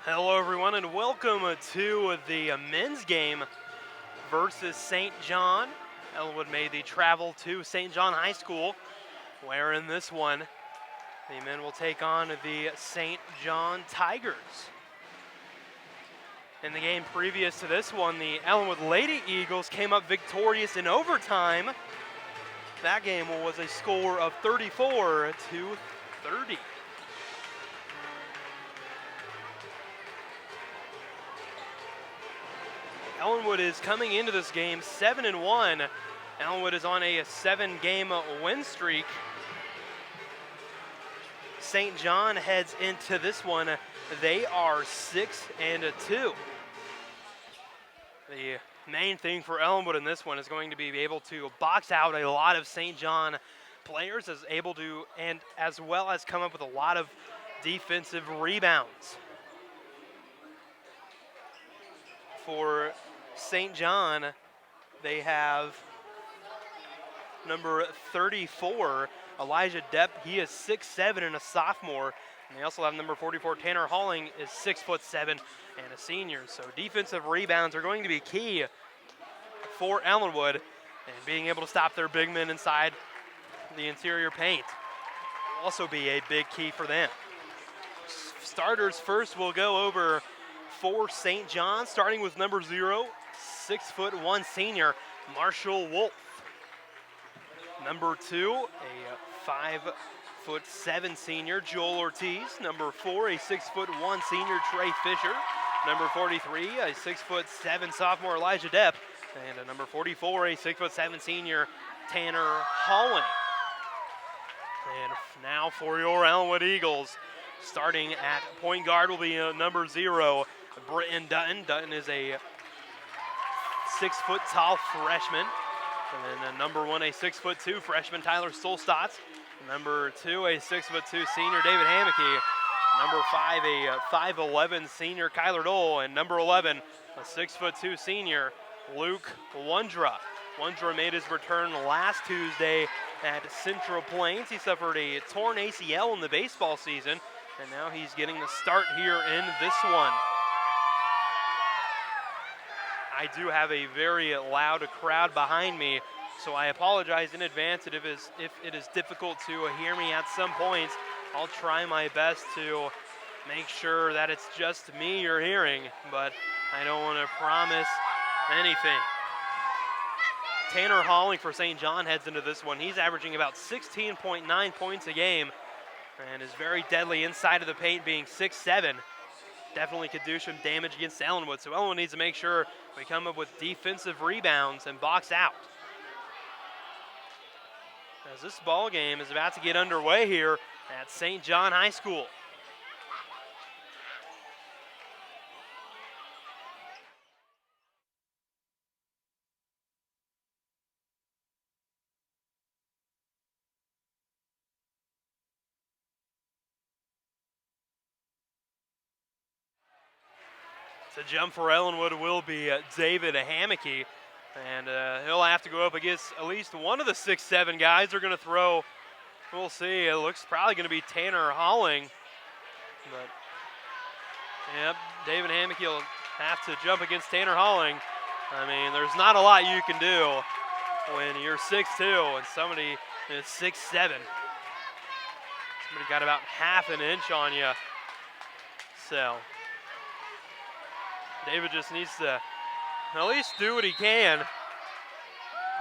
Hello everyone and welcome to the men's game versus St. John. Ellenwood made the travel to St. John High School, where in this one, the men will take on the St. John Tigers. In the game previous to this one, the Ellenwood Lady Eagles came up victorious in overtime. That game was a score of 34-30. Ellenwood is coming into this game 7-1. Ellenwood is on a 7-game win streak. St. John heads into this one. They are 6-2. The main thing for Ellenwood in this one is going to be able to box out a lot of St. John players, as well as come up with a lot of defensive rebounds. For St. John, they have number 34, Elijah Depp. He is 6'7" and a sophomore. And they also have number 44, Tanner Halling, is 6'7" and a senior. So defensive rebounds are going to be key for Ellenwood, and being able to stop their big men inside the interior paint will also be a big key for them. Starters first will go over for St. John, starting with number 0, 6'1" senior, Marshall Wolf. Number 2, a 5'7" senior, Joel Ortiz. Number 4, a 6'1" senior, Trey Fisher. Number 43, a 6'7" sophomore, Elijah Depp. And a number 44, a 6'7" senior, Tanner Halling. And now for your Ellenwood Eagles, starting at point guard will be number 0, Britton Dutton. Dutton is a 6-foot-tall freshman. And then number 1, a 6'2" freshman, Tyler Stolstotz. Number 2, a 6'2" senior, David Hammocky. Number 5, a 5'11" senior, Kyler Dole. And number 11, a 6'2" senior, Luke Wondra. Wondra made his return last Tuesday at Central Plains. He suffered a torn ACL in the baseball season, and now he's getting the start here in this one. I do have a very loud crowd behind me, so I apologize in advance if it is difficult to hear me at some points. I'll try my best to make sure that it's just me you're hearing, but I don't want to promise anything. Tanner Halling for St. John heads into this one. He's averaging about 16.9 points a game and is very deadly inside of the paint, being 6'7". Definitely could do some damage against Ellenwood, so Ellenwood needs to make sure we come up with defensive rebounds and box out. As this ball game is about to get underway here at St. John High School. To jump for Ellenwood will be David Hammocky, and he'll have to go up against at least one of the 6'7" guys they're going to throw. We'll see. It looks probably going to be Tanner Halling, but yep, David Hammocky will have to jump against Tanner Halling. I mean, there's not a lot you can do when you're 6'2" and somebody is 6'7". Somebody got about half an inch on you, so David just needs to at least do what he can.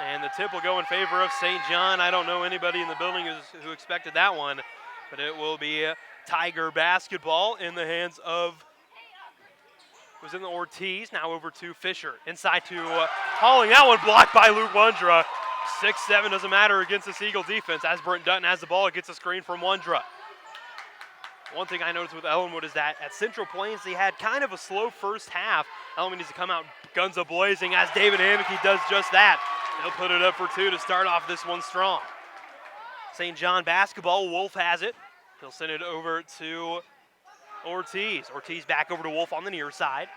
And the tip will go in favor of St. John. I don't know anybody in the building who expected that one, but it will be Tiger basketball in the hands of, was in the Ortiz, now over to Fisher. Inside to Halling. That one blocked by Luke Wondra. 6'7" doesn't matter against this Eagle defense. As Brent Dutton has the ball, it gets a screen from Wondra. One thing I noticed with Ellenwood is that at Central Plains, they had kind of a slow first half. Ellenwood needs to come out guns a-blazing as David Hammocky does just that. He'll put it up for 2 to start off this one strong. St. John basketball, Wolf has it. He'll send it over to Ortiz. Ortiz back over to Wolf on the near side.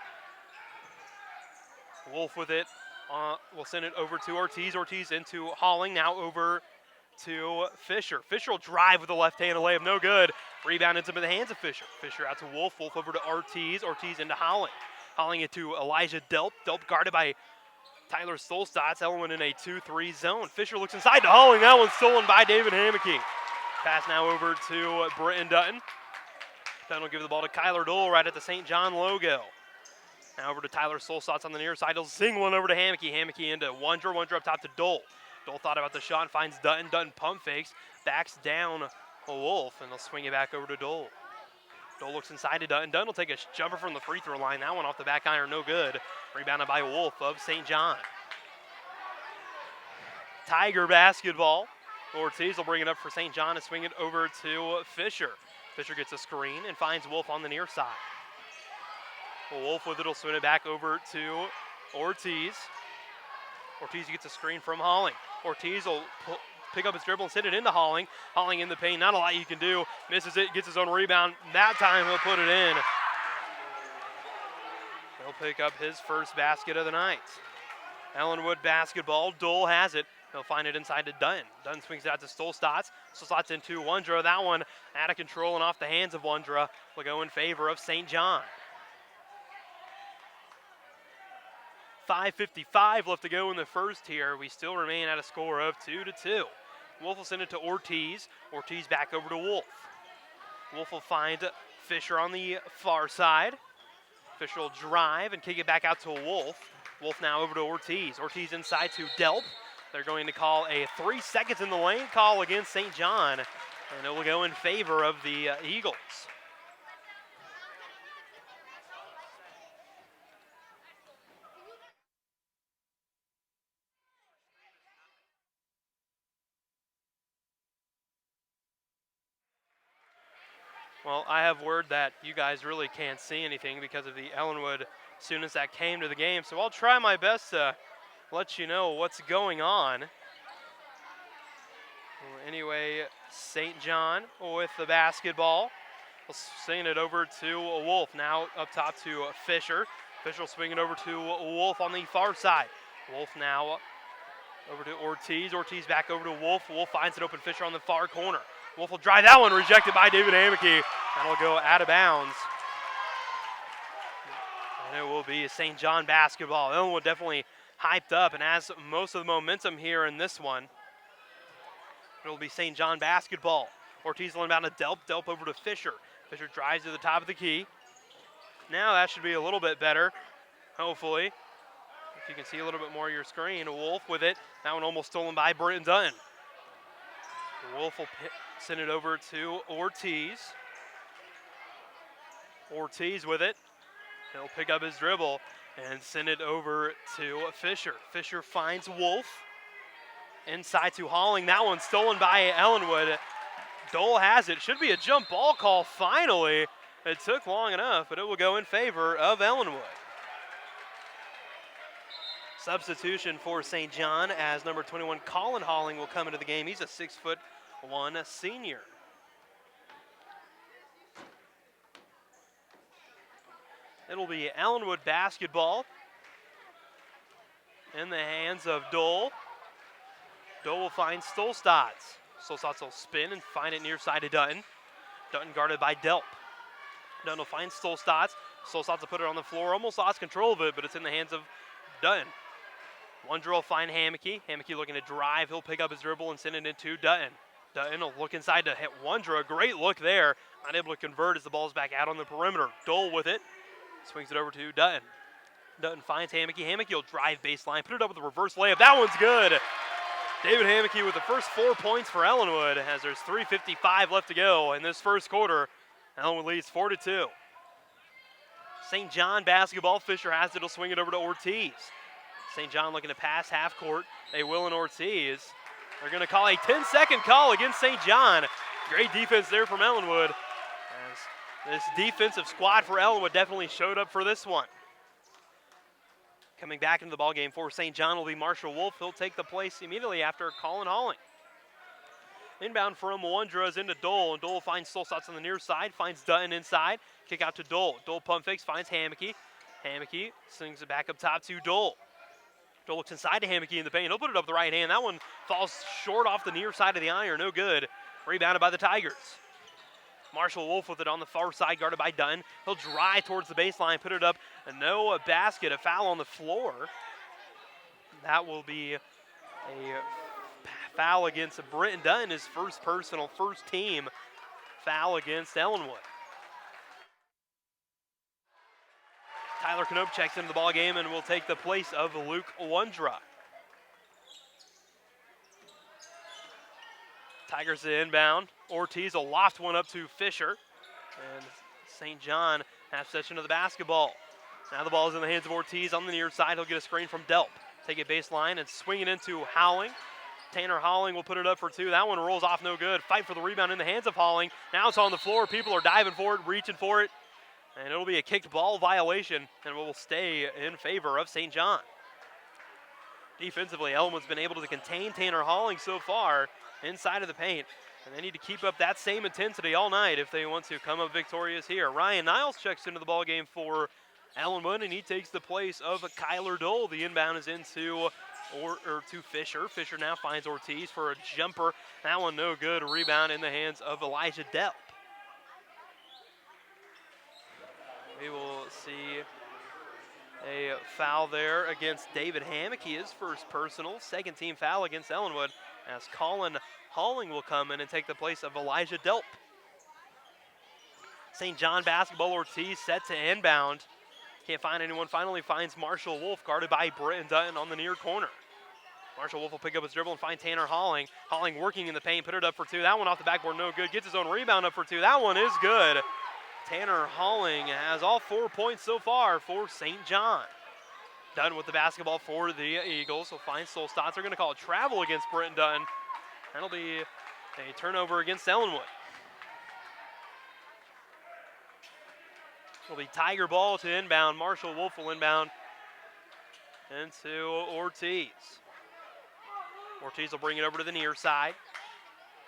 Wolf with it. We'll send it over to Ortiz. Ortiz into Halling, now over to Fisher. Fisher will drive with the left hand, a layup, no good. Rebound ends up in the hands of Fisher. Fisher out to Wolf. Wolf over to Ortiz. Ortiz into Holling. Holling into Elijah Delp. Delp guarded by Tyler Solstad. Ellenwood in a 2-3 zone. Fisher looks inside to Holling. That one's stolen by David Hammocky. Pass now over to Britton Dutton. Dutton will give the ball to Kyler Dole right at the St. John logo. Now over to Tyler Solstad on the near side. He'll zing one over to Hammocky. Hammocky into Wondra. Wondra up top to Dole. Dole thought about the shot and finds Dutton. Dutton pump fakes. Backs down Wolf, and they'll swing it back over to Dole. Dole looks inside to Dutton. Dutton will take a jumper from the free throw line. That one off the back iron, no good. Rebounded by Wolf of St. John. Tiger basketball. Ortiz will bring it up for St. John and swing it over to Fisher. Fisher gets a screen and finds Wolf on the near side. Wolf with it will swing it back over to Ortiz. Ortiz gets a screen from Holling. Ortiz will pick up his dribble and send it into Holling. Holling in the paint, not a lot you can do. Misses it, gets his own rebound. That time he'll put it in. He'll pick up his first basket of the night. Ellenwood basketball. Dole has it. He'll find it inside to Dutton. Dutton swings it out to Stolstotz. Stolstotz into Wondra. That one out of control and off the hands of Wondra will go in favor of St. John. 5:55 left to go in the first here. We still remain at a score of 2-2. Wolf will send it to Ortiz. Ortiz back over to Wolf. Wolf will find Fisher on the far side. Fisher will drive and kick it back out to Wolf. Wolf now over to Ortiz. Ortiz inside to Delp. They're going to call a 3 seconds in the lane call against St. John, and it will go in favor of the Eagles. Well, I have word that you guys really can't see anything because of the Ellenwood students that came to the game, so I'll try my best to let you know what's going on. Anyway, St. John with the basketball. We'll send it over to Wolf. Now up top to Fisher. Fisher will swing it over to Wolf on the far side. Wolf now over to Ortiz. Ortiz back over to Wolf. Wolf finds an open Fisher on the far corner. Wolf will drive that one, rejected by David Hammocky. That'll go out of bounds. And it will be St. John basketball. Ellenwood definitely hyped up and has most of the momentum here in this one. It'll be St. John basketball. Ortiz will inbound to Delp. Delp over to Fisher. Fisher drives to the top of the key. Now that should be a little bit better, hopefully. If you can see a little bit more of your screen. Wolf with it. That one almost stolen by Britton Dutton. Wolf will send it over to Ortiz. Ortiz with it. He'll pick up his dribble and send it over to Fisher. Fisher finds Wolf. Inside to Holling. That one stolen by Ellenwood. Dole has it. Should be a jump ball call finally. It took long enough, but it will go in favor of Ellenwood. Substitution for St. John as number 21, Colin Holling, will come into the game. He's a 6'1" senior. It'll be Ellenwood basketball in the hands of Dole. Dole will find Stolstotz. Stolstotz will spin and find it near side to Dutton. Dutton guarded by Delp. Dutton will find Stolstotz. Stolstotz will put it on the floor. Almost lost control of it, but it's in the hands of Dutton. Wondra will find Hammocky. Hammocky looking to drive. He'll pick up his dribble and send it into Dutton. Dutton will look inside to hit Wondra. A great look there. Not able to convert as the ball's back out on the perimeter. Dole with it. Swings it over to Dutton. Dutton finds Hammocky. Hammocky will drive baseline. Put it up with a reverse layup. That one's good. David Hammocky with the first 4 points for Ellenwood as there's 3:55 left to go in this first quarter. Ellenwood leads 4-2. St. John basketball. Fisher has it. He'll swing it over to Ortiz. St. John looking to pass half court. They will in Ortiz. They're going to call a 10-second call against St. John. Great defense there from Ellenwood. As this defensive squad for Ellenwood definitely showed up for this one. Coming back into the ballgame for St. John will be Marshall Wolf. He'll take the place immediately after Colin Holling. Inbound from Wondra into Dole, and Dole finds Stolstotz on the near side, finds Dutton inside. Kick out to Dole. Dole pump fakes, finds Hammocky. Hammocky swings it back up top to Dole. Dole looks inside to Hammocky in the paint. He'll put it up the right hand. That one falls short off the near side of the iron. No good. Rebounded by the Tigers. Marshall Wolf with it on the far side, guarded by Dunn. He'll drive towards the baseline, put it up, and no basket, a foul on the floor. That will be a foul against Britton Dunn, his first personal, first team foul against Ellenwood. Tyler Knope checks into the ball game and will take the place of Luke Wondra. Tigers inbound. Ortiz will loft one up to Fisher. And St. John has possession of the basketball. Now the ball is in the hands of Ortiz on the near side. He'll get a screen from Delp. Take it baseline and swing it into Howling. Tanner Howling will put it up for two. That one rolls off no good. Fight for the rebound in the hands of Howling. Now it's on the floor. People are diving for it, reaching for it. And it'll be a kicked ball violation, and it will stay in favor of St. John. Defensively, Ellenwood's been able to contain Tanner Howling so far inside of the paint. And they need to keep up that same intensity all night if they want to come up victorious here. Ryan Niles checks into the ball game for Ellenwood, and he takes the place of Kyler Dole. The inbound is into to Fisher. Fisher now finds Ortiz for a jumper. That one no good. A rebound in the hands of Elijah Delp. We will see a foul there against David Hammock. His first personal, second team foul against Ellenwood, as Colin Halling will come in and take the place of Elijah Delp. St. John basketball. Ortiz set to inbound. Can't find anyone. Finally finds Marshall Wolf, guarded by Britton Dutton on the near corner. Marshall Wolf will pick up his dribble and find Tanner Halling. Halling working in the paint, put it up for two. That one off the backboard, no good. Gets his own rebound up for two. That one is good. Tanner Halling has all 4 points so far for St. John. Dutton with the basketball for the Eagles. Will find Solstad. They're going to call a travel against Britton Dutton. That'll be a turnover against Ellenwood. It'll be Tiger ball to inbound. Marshall Wolf will inbound into Ortiz. Ortiz will bring it over to the near side.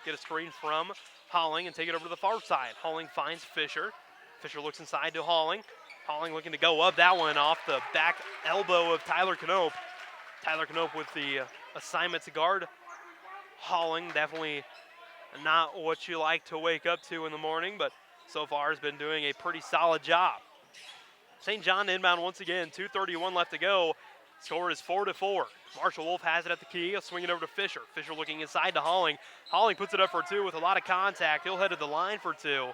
Get a screen from Halling and take it over to the far side. Halling finds Fisher. Fisher looks inside to Halling. Halling looking to go up. That one off the back elbow of Tyler Knope. Tyler Knope with the assignment to guard Halling. Definitely not what you like to wake up to in the morning, but so far has been doing a pretty solid job. St. John inbound once again. 2:31 left to go. Score is 4-4. Marshall Wolf has it at the key. He'll swing it over to Fisher. Fisher looking inside to Halling. Halling puts it up for two with a lot of contact. He'll head to the line for two.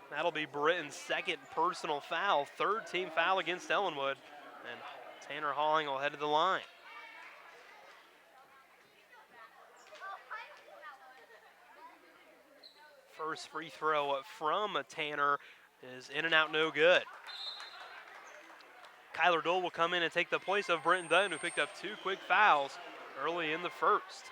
That'll be Britton's second personal foul. Third team foul against Ellenwood. And Tanner Halling will head to the line. First free throw from Tanner is in and out, no good. Kyler Dole will come in and take the place of Britton Dutton, who picked up two quick fouls early in the first.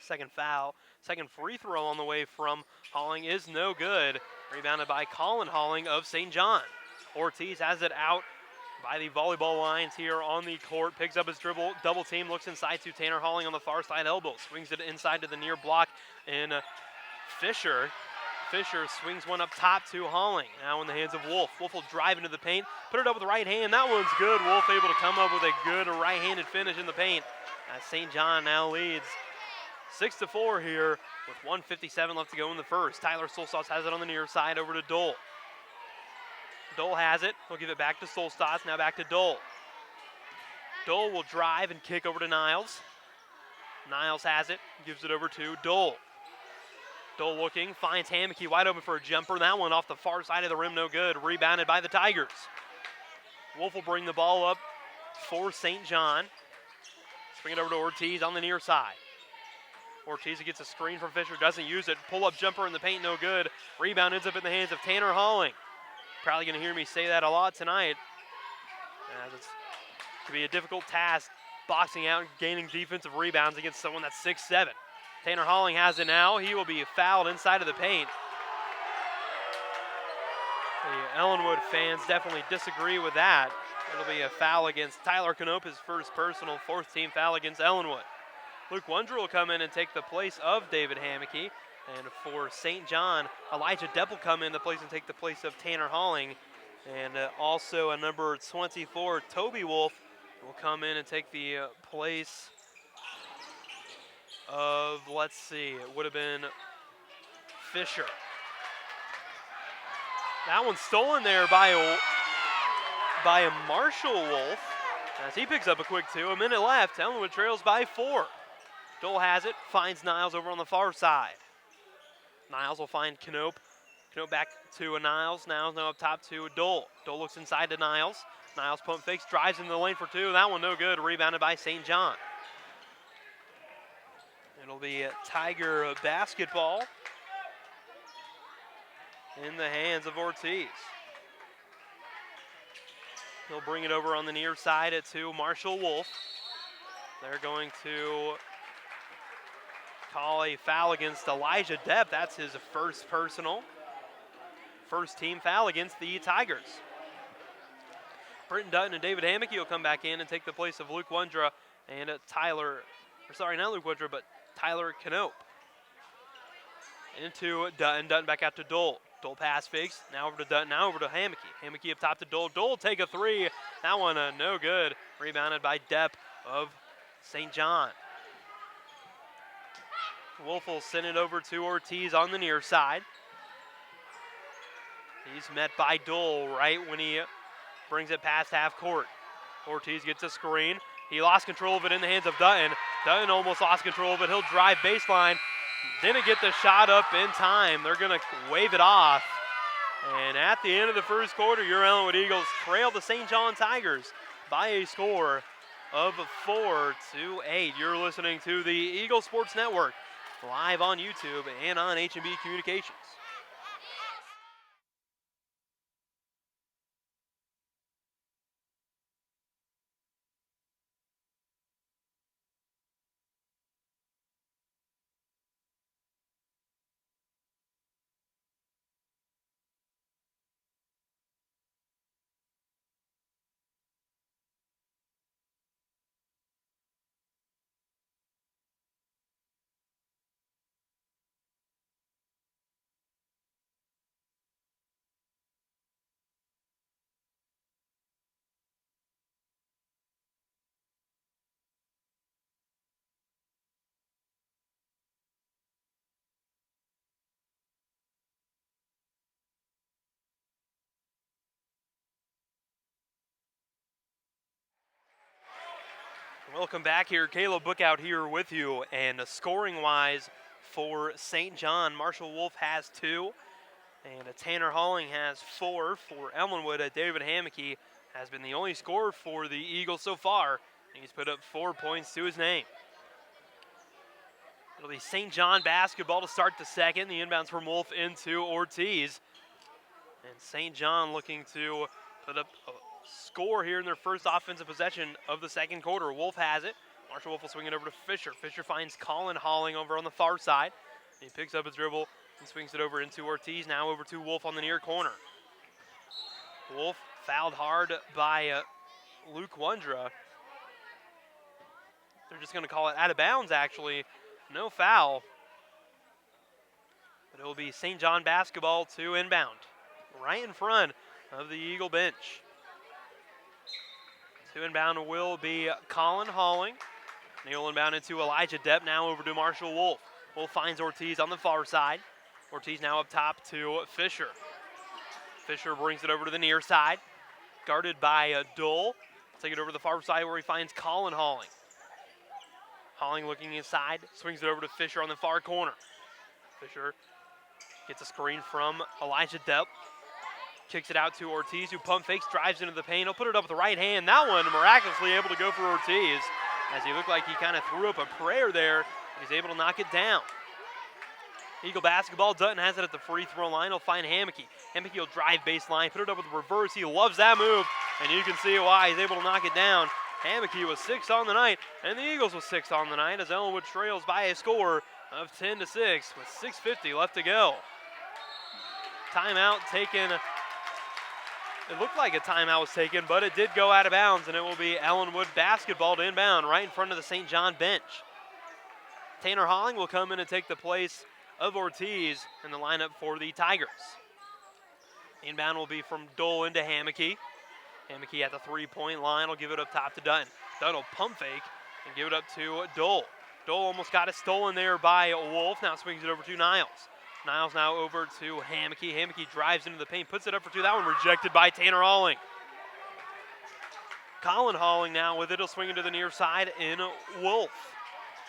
Second foul, second free throw on the way from Halling is no good. Rebounded by Colin Halling of St. John. Ortiz has it out by the volleyball lines here on the court. Picks up his dribble, double team, looks inside to Tanner Halling on the far side elbow. Swings it inside to the near block in Fisher. Fisher swings one up top to Halling. Now in the hands of Wolf. Wolf will drive into the paint, put it up with the right hand. That one's good. Wolf able to come up with a good right-handed finish in the paint. As St. John now leads 6-4 here with 1:57 left to go in the first. Tyler Solstad has it on the near side over to Dole. Dole has it. He'll give it back to Solstad. Now back to Dole. Dole will drive and kick over to Niles. Niles has it. Gives it over to Dole. Dole looking. Finds Hammock wide open for a jumper. That one off the far side of the rim. No good. Rebounded by the Tigers. Wolf will bring the ball up for St. John. Bring it over to Ortiz on the near side. Ortiz gets a screen from Fisher. Doesn't use it. Pull-up jumper in the paint. No good. Rebound ends up in the hands of Tanner Halling. Probably going to hear me say that a lot tonight, as it's going to be a difficult task boxing out and gaining defensive rebounds against someone that's 6'7". Tanner Halling has it now. He will be fouled inside of the paint. The Ellenwood fans definitely disagree with that. It'll be a foul against Tyler Knope, his first personal, fourth team foul against Ellenwood. Luke Wondra will come in and take the place of David Hammock. And for St. John, Elijah Depp will come into place and take the place of Tanner Halling. And also a number 24, Toby Wolf, will come in and take the place of, let's see, it would have been Fisher. That one's stolen there by a Marshall Wolf as he picks up a quick 2. A minute left. Ellenwood trails by 4. Dole has it, finds Niles over on the far side. Niles will find Knope. Knope back to Niles. Niles now up top to Dole. Dole looks inside to Niles. Niles pump fakes, drives into the lane for 2. That one no good. Rebounded by St. John. It'll be Tiger basketball in the hands of Ortiz. He'll bring it over on the near side to Marshall Wolf. They're going to call a foul against Elijah Depp. That's his first personal. First team foul against the Tigers. Britton Dutton and David Hammocky will come back in and take the place of Luke Wondra and Tyler, or sorry, not Luke Wondra, but Tyler Knope. Into Dutton, Dutton back out to Dole. Dole pass fakes, now over to Dutton, now over to Hammocky. Hammocky up top to Dole. Dole take a 3. That one no good. Rebounded by Depp of St. John. Wolf will send it over to Ortiz on the near side. He's met by Dole right when he brings it past half court. Ortiz gets a screen. He lost control of it in the hands of Dutton. Dutton almost lost control of it. He'll drive baseline. Didn't get the shot up in time. They're going to wave it off. And at the end of the first quarter, your Ellenwood Eagles trail the St. John Tigers by a score of 4-8. You're listening to the Eagle Sports Network, live on YouTube and on H&B Communications. Welcome back here. Caleb Bookout here with you. And scoring-wise for St. John, Marshall Wolf has 2. And Tanner Halling has 4 for Ellenwood. David Hammocky has been the only scorer for the Eagles so far. And he's put up 4 points to his name. It'll be St. John basketball to start the second. The inbounds from Wolf into Ortiz. And St. John looking to put up a score here in their first offensive possession of the second quarter. Wolf has it. Marshall Wolf will swing it over to Fisher. Fisher finds Colin Halling over on the far side. He picks up his dribble and swings it over into Ortiz. Now over to Wolf on the near corner. Wolf fouled hard by Luke Wondra. They're just going to call it out of bounds, actually. No foul. But it will be St. John basketball to inbound, right in front of the Eagle bench. To inbound will be Colin Halling. He'll inbound into Elijah Depp, now over to Marshall Wolf. Wolf finds Ortiz on the far side. Ortiz now up top to Fisher. Fisher brings it over to the near side. Guarded by Dole. Take it over to the far side where he finds Colin Halling. Halling looking inside, swings it over to Fisher on the far corner. Fisher gets a screen from Elijah Depp. Kicks it out to Ortiz, who pump fakes, drives into the paint. He'll put it up with the right hand. That one miraculously able to go for Ortiz, as he looked like he kind of threw up a prayer there. He's able to knock it down. Eagle basketball. Dutton has it at the free throw line. He'll find Hammocky. Hammocky will drive baseline, put it up with the reverse. He loves that move, and you can see why he's able to knock it down. Hammocky was 6 on the night, and the Eagles was 6 on the night as Ellenwood trails by a score of 10-6 with 6:50 left to go. Timeout taken. It looked like a timeout was taken, but it did go out of bounds, and it will be Ellenwood basketball to inbound right in front of the St. John bench. Tanner Halling will come in and take the place of Ortiz in the lineup for the Tigers. Inbound will be from Dole into Hammocky. Hammocky at the three-point line will give it up top to Dutton. Dutton will pump fake and give it up to Dole. Dole almost got it stolen there by Wolf. Now swings it over to Niles. Niles now over to Hammocky. Hammocky drives into the paint, puts it up for two. That one rejected by Tanner Halling. Colin Halling now with it. He'll swing it to the near side in Wolf.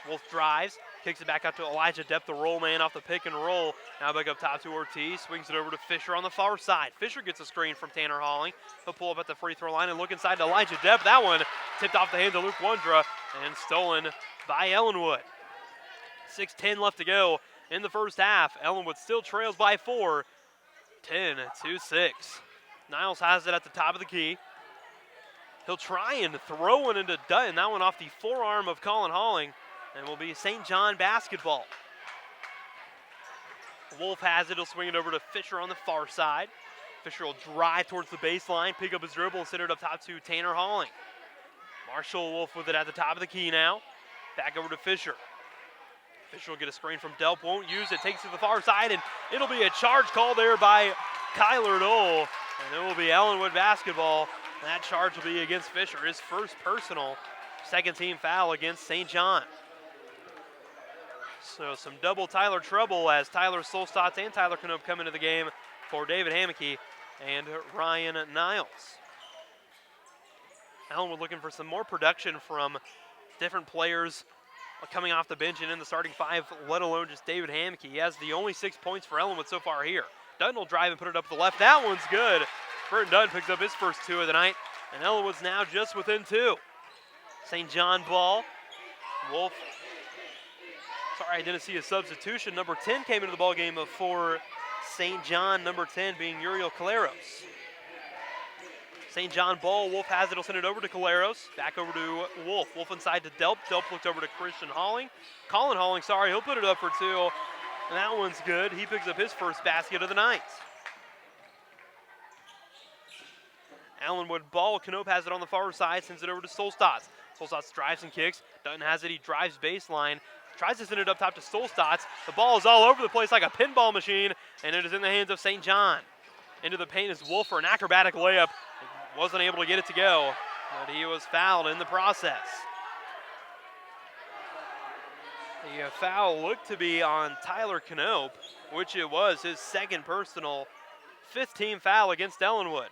Wolf drives, kicks it back out to Elijah Depp, the roll man off the pick and roll. Now back up top to Ortiz, swings it over to Fisher on the far side. Fisher gets a screen from Tanner Halling. He'll pull up at the free throw line and look inside to Elijah Depp. That one tipped off the hands of Luke Wondra and stolen by Ellenwood. 6:10 left to go in the first half. Ellenwood still trails by 4, 10-6. Niles has it at the top of the key. He'll try and throw one into Dutton. That one off the forearm of Colin Halling, and will be St. John basketball. Wolf has it. He'll swing it over to Fisher on the far side. Fisher will drive towards the baseline, pick up his dribble, and send it up top to Tanner Halling. Marshall Wolf with it at the top of the key now. Back over to Fisher. Fisher will get a screen from Delp, won't use it, takes it to the far side, and it'll be a charge call there by Kyler Dole, and it will be Ellenwood basketball. That charge will be against Fisher, his first personal, second team foul against St. John. So some double Tyler trouble as Tyler Solstotz and Tyler Knope come into the game for David Hammocky and Ryan Niles. Ellenwood looking for some more production from different players coming off the bench and in the starting five, let alone just David Hammocky. He has the only 6 points for Ellenwood so far here. Dutton will drive and put it up the left. That one's good. Burton Dutton picks up his first 2 of the night, and Ellenwood's now just within 2. St. John ball. Wolf. Sorry, I didn't see a substitution. Number 10 came into the ball game for St. John. Number 10 being Uriel Caleros. St. John ball. Wolf has it. He'll send it over to Caleros. Back over to Wolf. Wolf inside to Delp. Delp looked over to Christian Halling. Colin Halling, sorry, he'll put it up for 2. And that one's good. He picks up his first basket of the night. Ellenwood ball. Knope has it on the far side. Sends it over to Solstotz. Solstotz drives and kicks. Dutton has it. He drives baseline. Tries to send it up top to Solstotz. The ball is all over the place like a pinball machine, and it is in the hands of St. John. Into the paint is Wolf for an acrobatic layup. Wasn't able to get it to go, but he was fouled in the process. The foul looked to be on Tyler Knope, which it was, his second personal, 5th team foul against Ellenwood.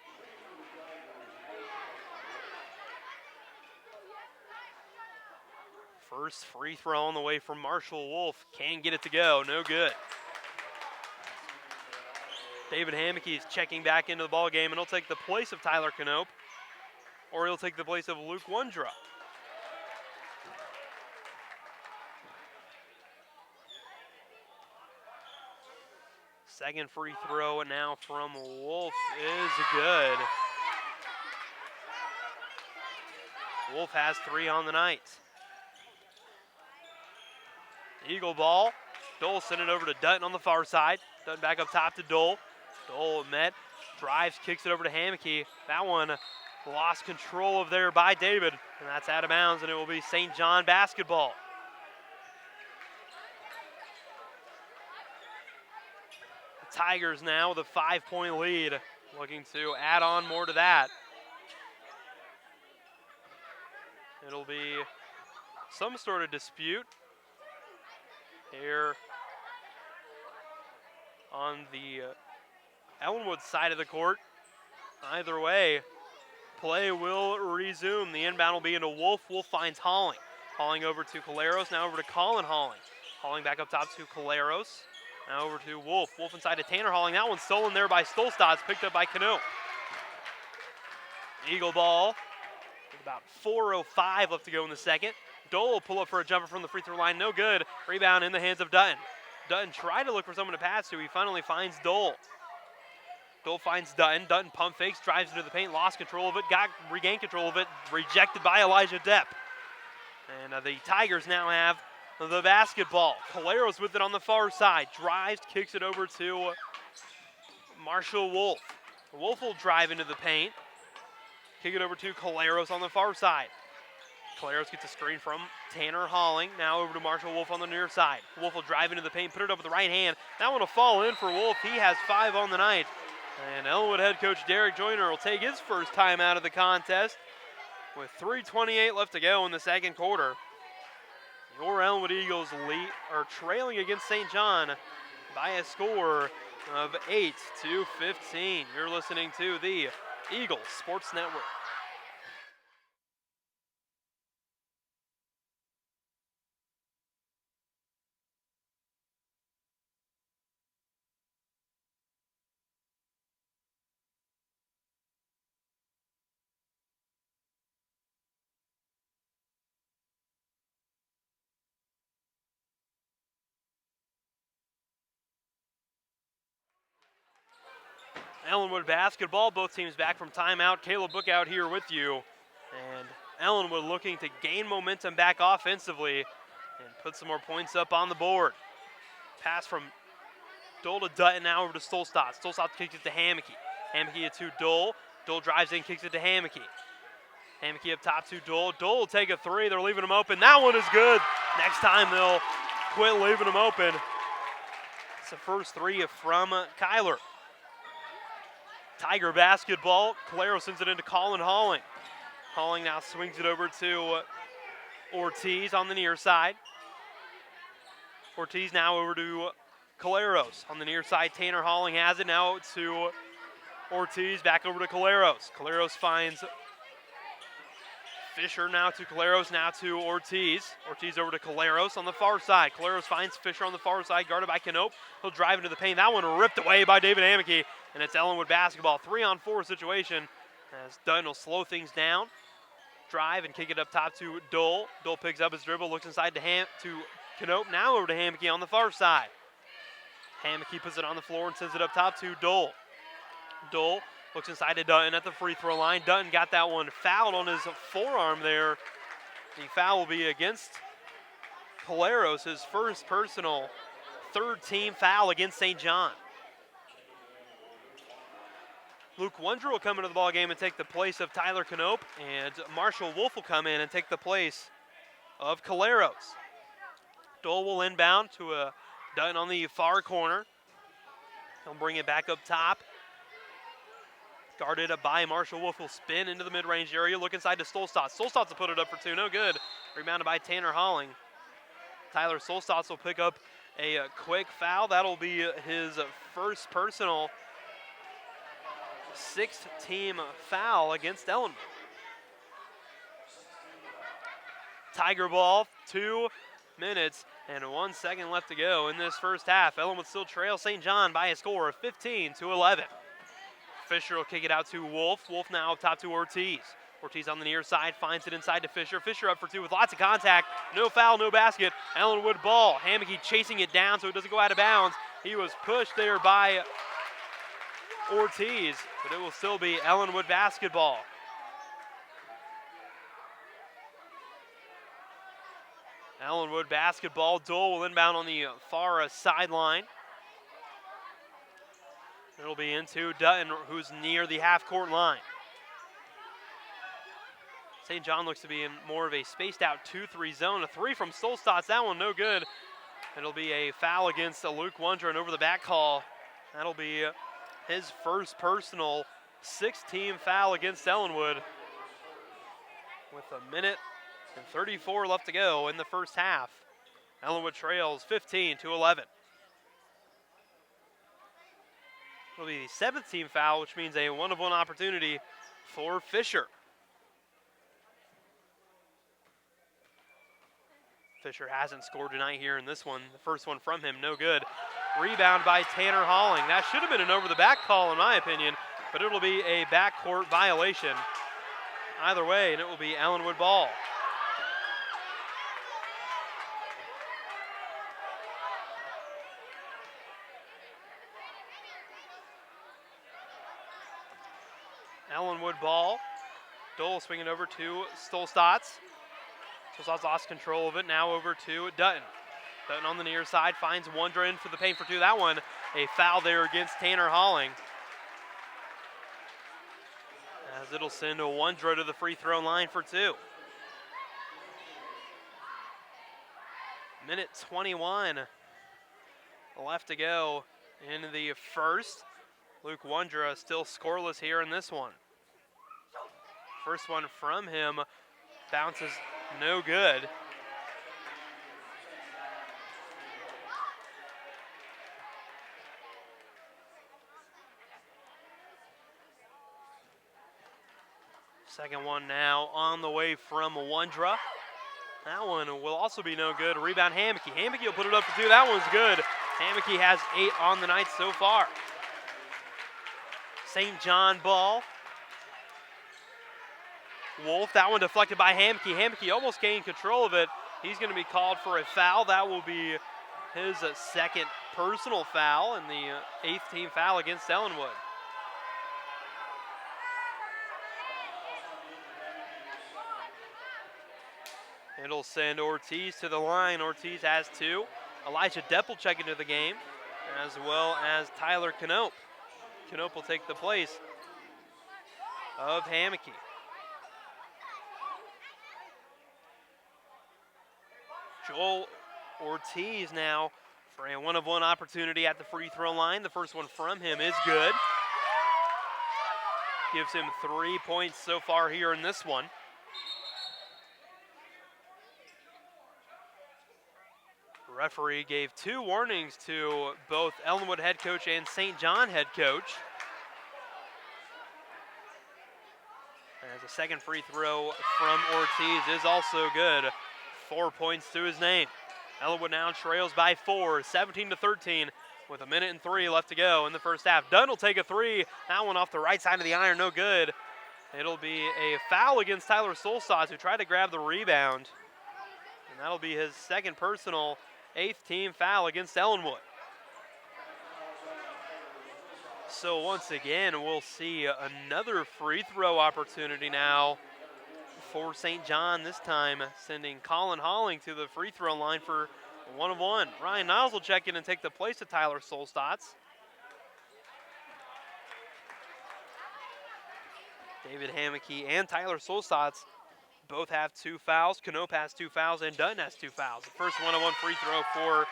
First free throw on the way from Marshall Wolf. Can't get it to go, no good. David Hammocky is checking back into the ball game, and he'll take the place of Tyler Knope, or he'll take the place of Luke Wondra. Second free throw now from Wolf is good. Wolf has 3 on the night. Eagle ball. Dole sent it over to Dutton on the far side. Dutton back up top to Dole. Dole met, drives, kicks it over to Hammocky. That one lost control of there by David, and that's out of bounds, and it will be St. John basketball. The Tigers now with a 5-point lead, looking to add on more to that. It'll be some sort of dispute here on the Ellenwood side of the court. Either way, play will resume. The inbound will be into Wolf. Wolf finds Halling. Halling over to Caleros, now over to Colin Halling. Halling back up top to Caleros. Now over to Wolf. Wolf inside to Tanner Halling. That one's stolen there by Stolstad, picked up by Knope. Eagle ball. With about 4:05 left to go in the second. Dole will pull up for a jumper from the free throw line. No good. Rebound in the hands of Dutton. Dutton tried to look for someone to pass to. He finally finds Dole. Dole finds Dutton. Dutton pump fakes, drives into the paint, lost control of it, regained control of it, rejected by Elijah Depp. And the Tigers now have the basketball. Caleros with it on the far side. Drives, kicks it over to Marshall Wolf. Wolf will drive into the paint. Kick it over to Caleros on the far side. Caleros gets a screen from Tanner Halling. Now over to Marshall Wolf on the near side. Wolf will drive into the paint, put it up with the right hand. That one will fall in for Wolf. He has 5 on the night. And Ellenwood head coach Derek Joyner will take his first time out of the contest with 3:28 left to go in the second quarter. Your Ellenwood Eagles are trailing against St. John by a score of 8-15. You're listening to the Eagles Sports Network. Ellenwood basketball, both teams back from timeout. Caleb Bookout here with you. And Ellenwood looking to gain momentum back offensively and put some more points up on the board. Pass from Dole to Dutton, now over to Stolstad. Stolstad kicks it to Hammocky. Hammocky to Dole. Dole drives in, kicks it to Hammocky. Hammocky up top to Dole. Dole will take a 3. They're leaving him open. That one is good. Next time they'll quit leaving him open. It's the first 3 from Kyler. Tiger basketball. Calero sends it into Colin Halling. Halling now swings it over to Ortiz on the near side. Ortiz now over to Caleros. On the near side, Tanner Halling has it now to Ortiz, back over to Caleros. Caleros finds Fisher, now to Caleros, now to Ortiz. Ortiz over to Caleros on the far side. Caleros finds Fisher on the far side, guarded by Canope. He'll drive into the paint. That one ripped away by David Hammocky, and it's Ellenwood basketball. 3-on-4 situation as Dunn will slow things down. Drive and kick it up top to Dole. Dole picks up his dribble, looks inside to Canope. Now over to Hammocky on the far side. Hammocky puts it on the floor and sends it up top to Dole. Dole looks inside to Dutton at the free throw line. Dutton got that one fouled on his forearm there. The foul will be against Caleros, his first personal, 3rd team foul against St. John. Luke Wondra will come into the ball game and take the place of Tyler Canope, and Marshall Wolf will come in and take the place of Caleros. Dole will inbound to Dutton on the far corner. He'll bring it back up top. Guarded up by Marshall Wolf, will spin into the mid-range area, look inside to Stolstad. Stolstad will put it up for 2, no good. Rebounded by Tanner Halling. Tyler Stolstad will pick up a quick foul. That'll be his first personal 6th team foul against Ellenwood. Tiger ball, 2 minutes and 1 second left to go in this first half. Ellenwood still trails St. John by a score of 15-11. Fisher will kick it out to Wolf. Wolf now up top to Ortiz. Ortiz on the near side, finds it inside to Fisher. Fisher up for 2 with lots of contact. No foul, no basket. Ellenwood ball. Hammocky chasing it down so it doesn't go out of bounds. He was pushed there by Ortiz, but it will still be Ellenwood basketball. Ellenwood basketball. Dole will inbound on the far sideline. It'll be into Dutton, who's near the half-court line. St. John looks to be in more of a spaced-out 2-3 zone. A 3 from Stolstad, that one no good. It'll be a foul against Luke Wondra, and over the back call. That'll be his first personal 6th team foul against Ellenwood. With 1:34 left to go in the first half. Ellenwood trails 15-11. It'll be the 7th team foul, which means a 1-of-1 opportunity for Fisher. Fisher hasn't scored tonight here in this one. The first one from him, no good. Rebound by Tanner Halling. That should have been an over-the-back call in my opinion, but it'll be a backcourt violation. Either way, and it will be Ellenwood ball. Ellenwood ball. Dole swinging over to Stolstad. Stolstad's lost control of it. Now over to Dutton. Dutton on the near side finds Wondra in for the paint for 2. That one, a foul there against Tanner Halling. As it'll send Wondra to the free throw line for 2. Minute 21 left to go in the first. Luke Wondra still scoreless here in this one. First one from him bounces no good. Second one now on the way from Wondra. That one will also be no good. Rebound Hammocky. Hammocky will put it up for two. That one's good. Hammocky has 8 on the night so far. St. John ball. Wolf, that one deflected by Hammocky. Hammocky almost gained control of it. He's going to be called for a foul. That will be his second personal foul and the 8th team foul against Ellenwood. It'll send Ortiz to the line. Ortiz has 2. Elijah Deppelcheck into the game, as well as Tyler Knope. Knope will take the place of Hammocky. Joel Ortiz now for a 1-of-1 opportunity at the free throw line. The first one from him is good. Gives him 3 points so far here in this one. The referee gave 2 warnings to both Ellenwood head coach and St. John head coach. As a second free throw from Ortiz is also good. 4 points to his name. Ellenwood now trails by 4, 17-13, with 1:03 left to go in the first half. Dunn will take a 3. That one off the right side of the iron, no good. It'll be a foul against Tyler Solstad, who tried to grab the rebound. And that'll be his second personal, 8th team foul against Ellenwood. So once again, we'll see another free throw opportunity now for St. John, this time sending Colin Halling to the free throw line for 1-of-1. Ryan Niles will check in and take the place of Tyler Solstad. David Hammocky and Tyler Solstad both have 2 fouls. Knope has 2 fouls and Dutton has 2 fouls. The first 1-of-1 free throw for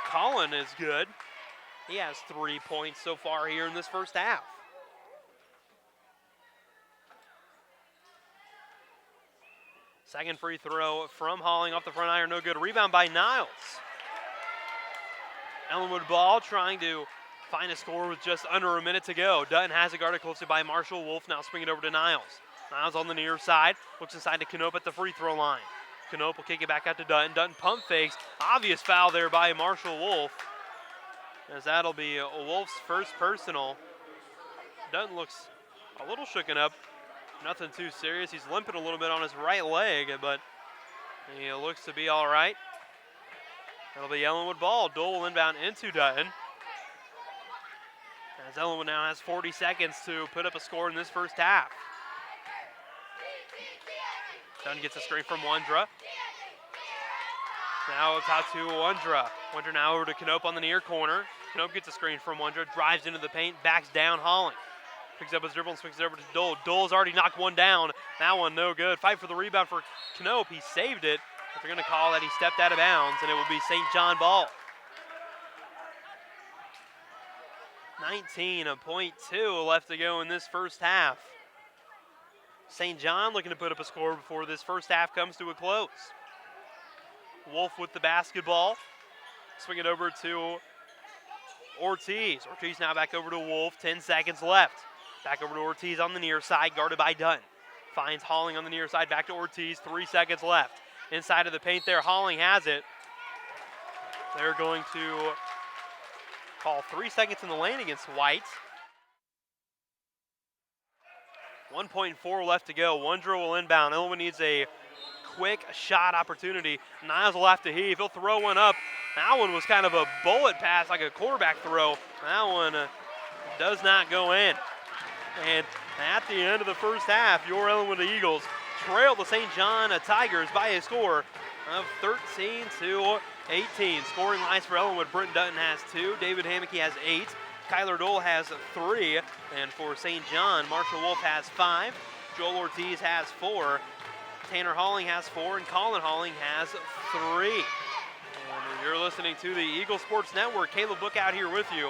Colin is good. He has 3 points so far here in this first half. Second free throw from Halling off the front iron, no good. Rebound by Niles. Ellenwood ball trying to find a score with just under a minute to go. Dutton has it guarded closely by Marshall Wolf, now swinging over to Niles. Niles on the near side, looks inside to Knope at the free throw line. Knope will kick it back out to Dutton. Dutton pump fakes. Obvious foul there by Marshall Wolf, as that'll be Wolf's first personal. Dutton looks a little shooken up. Nothing too serious. He's limping a little bit on his right leg, but he looks to be all right. That'll be Ellenwood ball. Dole will inbound into Dutton. As Ellenwood now has 40 seconds to put up a score in this first half. Dutton gets a screen from Wondra. Now it's out to Wondra. Wondra now over to Knope on the near corner. Knope gets a screen from Wondra, drives into the paint, backs down Halling. Picks up his dribble and swings it over to Dole. Dole's already knocked one down. That one no good. Fight for the rebound for Knope. He saved it, but they're going to call that he stepped out of bounds, and it will be St. John ball. 19.2 left to go in this first half. St. John looking to put up a score before this first half comes to a close. Wolf with the basketball. Swing it over to Ortiz. Ortiz now back over to Wolf. 10 seconds left. Back over to Ortiz on the near side, guarded by Dutton. Finds Halling on the near side, back to Ortiz. 3 seconds left. Inside of the paint there, Halling has it. They're going to call 3 seconds in the lane against White. 1.4 left to go. Wondra will inbound. Ellenwood needs a quick shot opportunity. Niles will have to heave. He'll throw one up. That one was kind of a bullet pass, like a quarterback throw. That one does not go in. And at the end of the first half, your Ellenwood Eagles trail the St. John Tigers by a score of 13-18. Scoring lines for Ellenwood, Britton Dutton has 2. David Hammocky has 8. Kyler Dole has 3. And for St. John, Marshall Wolf has 5. Joel Ortiz has 4. Tanner Halling has 4. And Colin Halling has 3. And listening to the Eagle Sports Network. Caleb Book out here with you,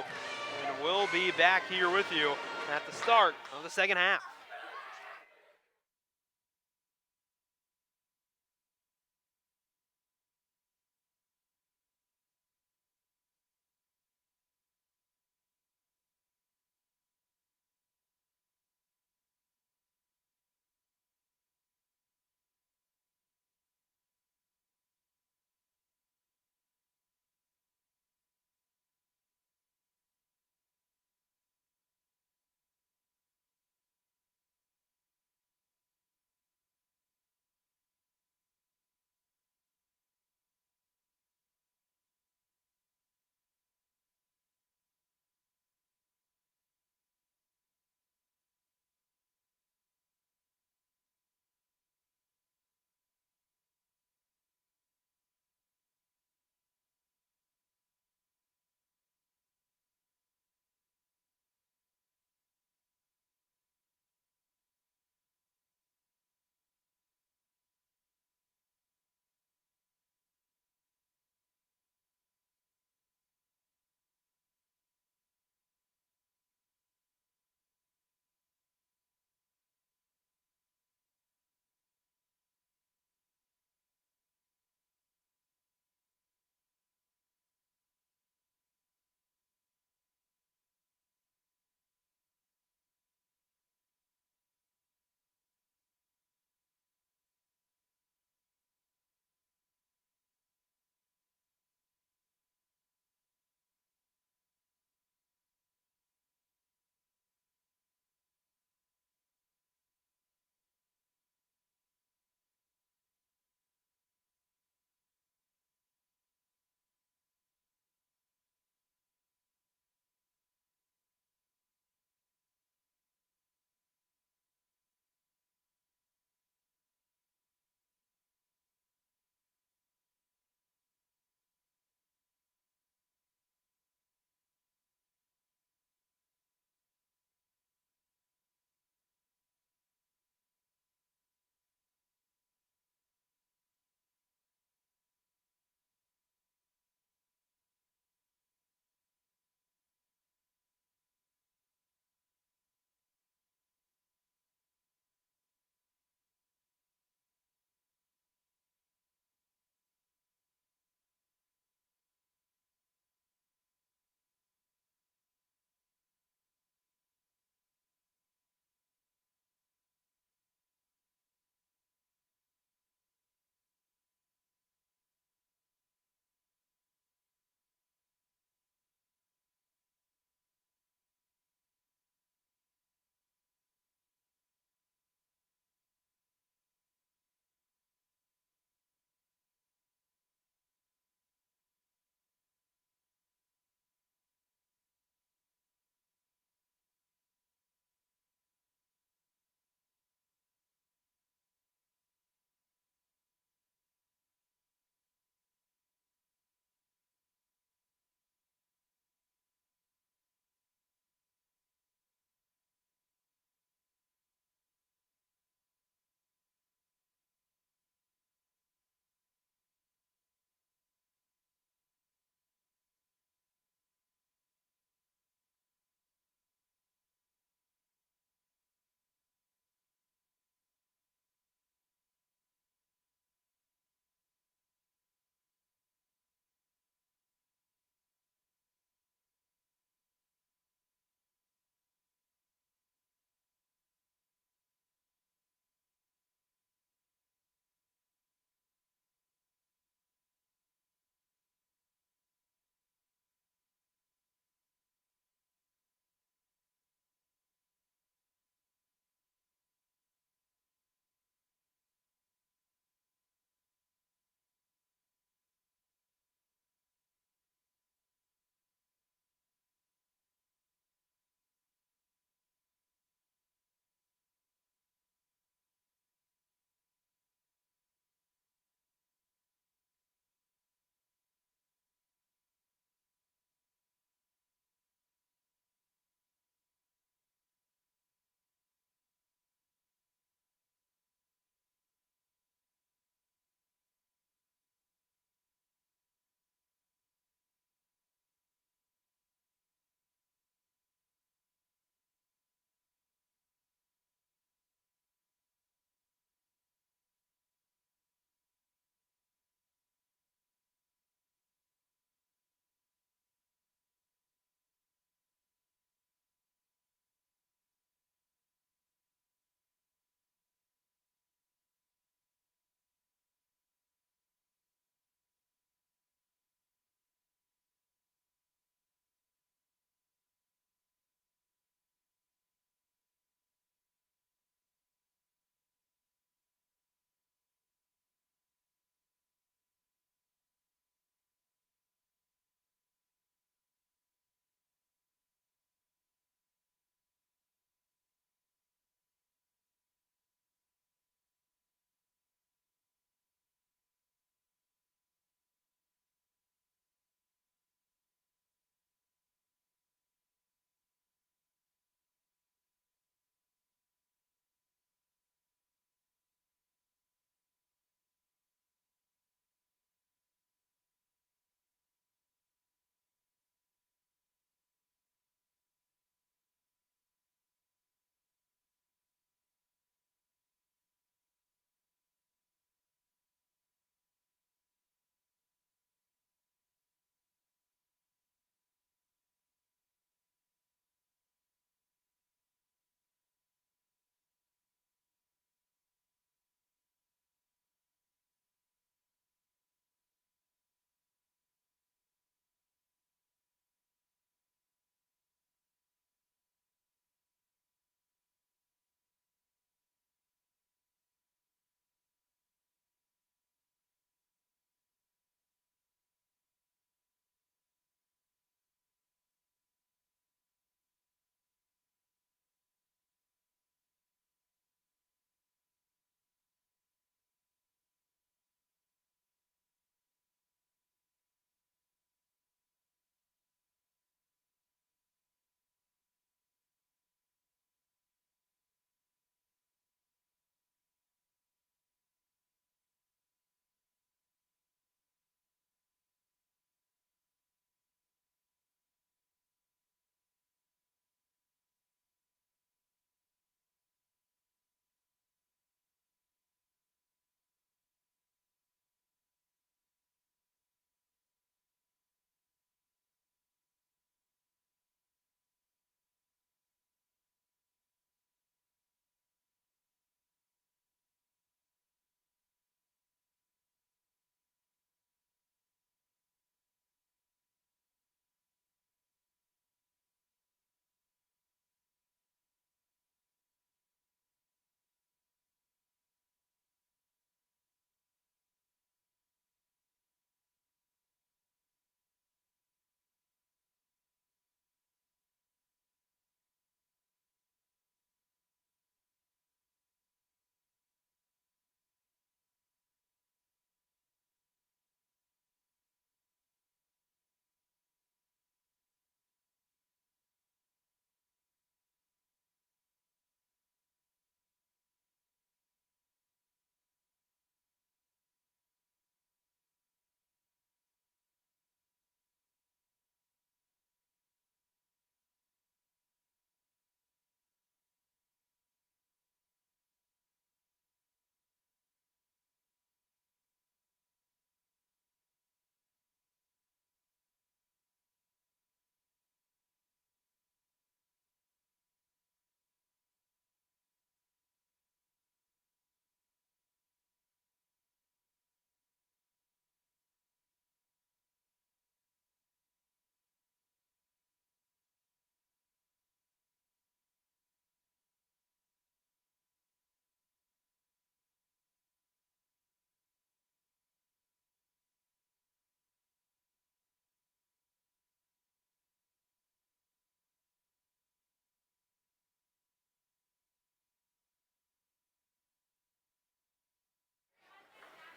and we'll be back here with you at the start of the second half.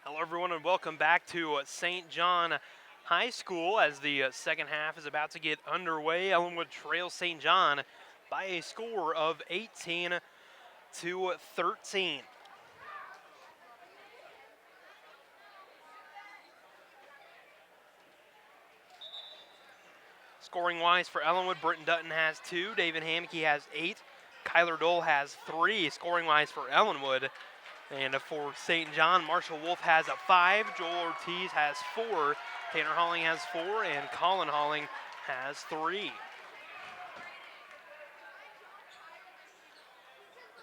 Hello, everyone, and welcome back to St. John High School as the second half is about to get underway. Ellenwood trails St. John by a score of 18-13. Scoring-wise for Ellenwood, Britton Dutton has 2, David Hamke has 8, Kyler Dole has 3. Scoring-wise for Ellenwood. And for St. John, Marshall Wolf has a 5, Joel Ortiz has 4, Tanner Halling has 4, and Colin Halling has 3.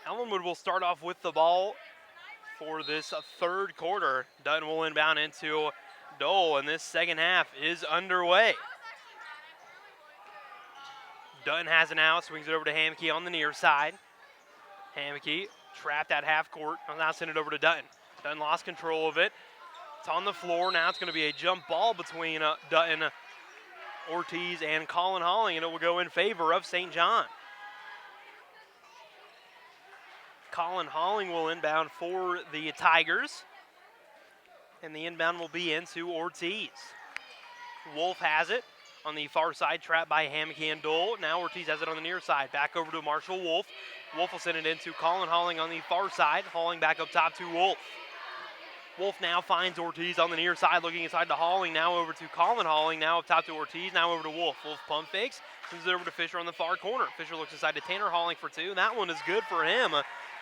Ellenwood will start off with the ball for this third quarter. Dutton will inbound into Dole, and this second half is underway. Dutton has an out, swings it over to Hamke on the near side. Hamke trapped at half court. I'll now send it over to Dutton. Dutton lost control of it. It's on the floor. Now it's going to be a jump ball between Dutton, Ortiz, and Colin Halling, and it will go in favor of St. John. Colin Halling will inbound for the Tigers, and the inbound will be into Ortiz. Wolf has it on the far side, trapped by Hamke and Dole. Now Ortiz has it on the near side. Back over to Marshall Wolf. Wolf will send it into Colin Halling on the far side. Halling back up top to Wolf. Wolf now finds Ortiz on the near side, looking inside to Halling. Now over to Colin Halling. Now up top to Ortiz. Now over to Wolf. Wolf pump fakes. Sends it over to Fisher on the far corner. Fisher looks inside to Tanner Halling for 2. That one is good for him.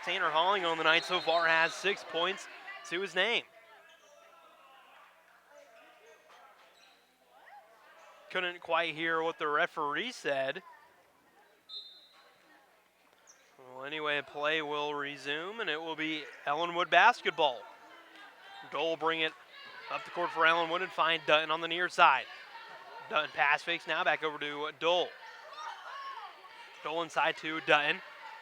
Tanner Halling on the night so far has 6 points to his name. Couldn't quite hear what the referee said. Well, anyway, play will resume, and it will be Ellenwood basketball. Dole will bring it up the court for Ellenwood and find Dutton on the near side. Dutton pass fakes now, back over to Dole. Dole inside to Dutton.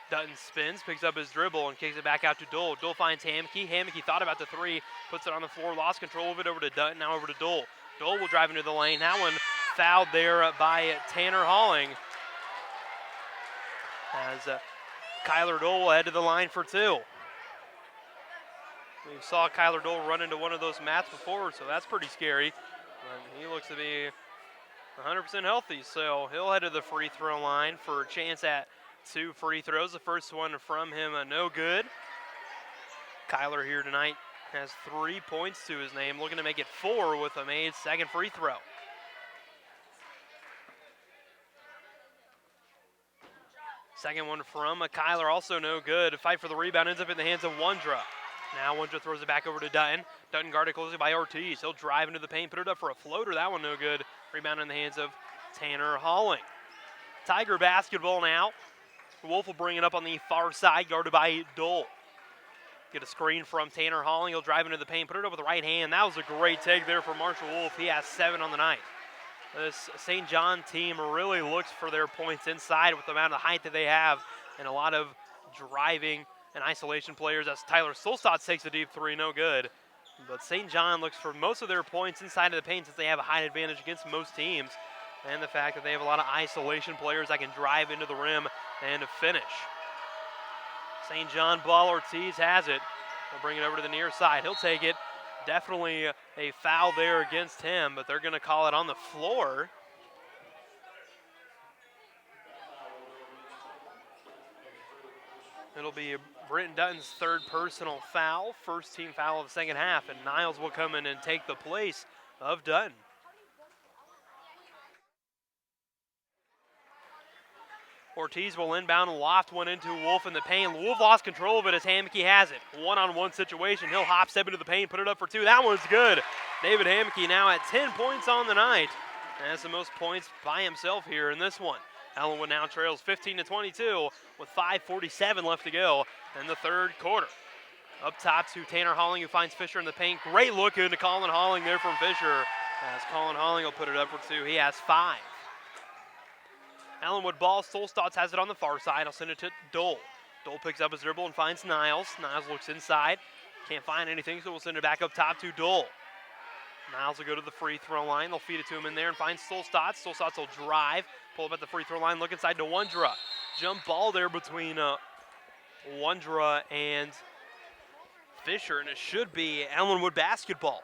Dutton spins, picks up his dribble, and kicks it back out to Dole. Dole finds Hamke. Hamke thought about the 3, puts it on the floor, lost control of it over to Dutton, now over to Dole. Dole will drive into the lane. That one fouled there by Tanner Halling. As Kyler Dole will head to the line for 2. We saw Kyler Dole run into one of those mats before, so that's pretty scary. But he looks to be 100% healthy, so he'll head to the free throw line for a chance at 2 free throws. The first one from him, no good. Kyler here tonight has 3 points to his name, looking to make it 4 with a made second free throw. Second one from Kyler, also no good. Fight for the rebound, ends up in the hands of Wondra. Now Wondra throws it back over to Dutton. Dutton guarded closely by Ortiz. He'll drive into the paint, put it up for a floater. That one no good. Rebound in the hands of Tanner Halling. Tiger basketball now. Wolf will bring it up on the far side, guarded by Dole. Get a screen from Tanner Halling. He'll drive into the paint, put it up with the right hand. That was a great take there for Marshall Wolf. He has 7 on the night. This St. John team really looks for their points inside with the amount of height that they have and a lot of driving and isolation players as Tyler Solstad takes a deep 3, no good. But St. John looks for most of their points inside of the paint since they have a height advantage against most teams, and the fact that they have a lot of isolation players that can drive into the rim and finish. St. John ball, Ortiz has it. He'll bring it over to the near side. He'll take it. Definitely a foul there against him, but they're going to call it on the floor. It'll be Britton Dutton's 3rd personal foul, first team foul of the second half, and Niles will come in and take the place of Dutton. Ortiz will inbound and loft one into Wolf in the paint. Wolf lost control of it as Hamke has it. One-on-one situation. He'll hop, step into the paint, put it up for 2. That one's good. David Hamke now at 10 points on the night. And has the most points by himself here in this one. Ellenwood now trails 15-22 with 5:47 left to go in the third quarter. Up top to Tanner Halling, who finds Fisher in the paint. Great look into Colin Halling there from Fisher. As Colin Halling will put it up for 2. He has 5. Ellenwood ball. Solstad has it on the far side. I'll send it to Dole. Dole picks up his dribble and finds Niles. Niles looks inside. Can't find anything, so we'll send it back up top to Dole. Niles will go to the free throw line. They'll feed it to him in there and find Solstad. Solstad will drive. Pull up at the free throw line. Look inside to Wondra. Jump ball there between Wondra and Fisher, and it should be Ellenwood basketball.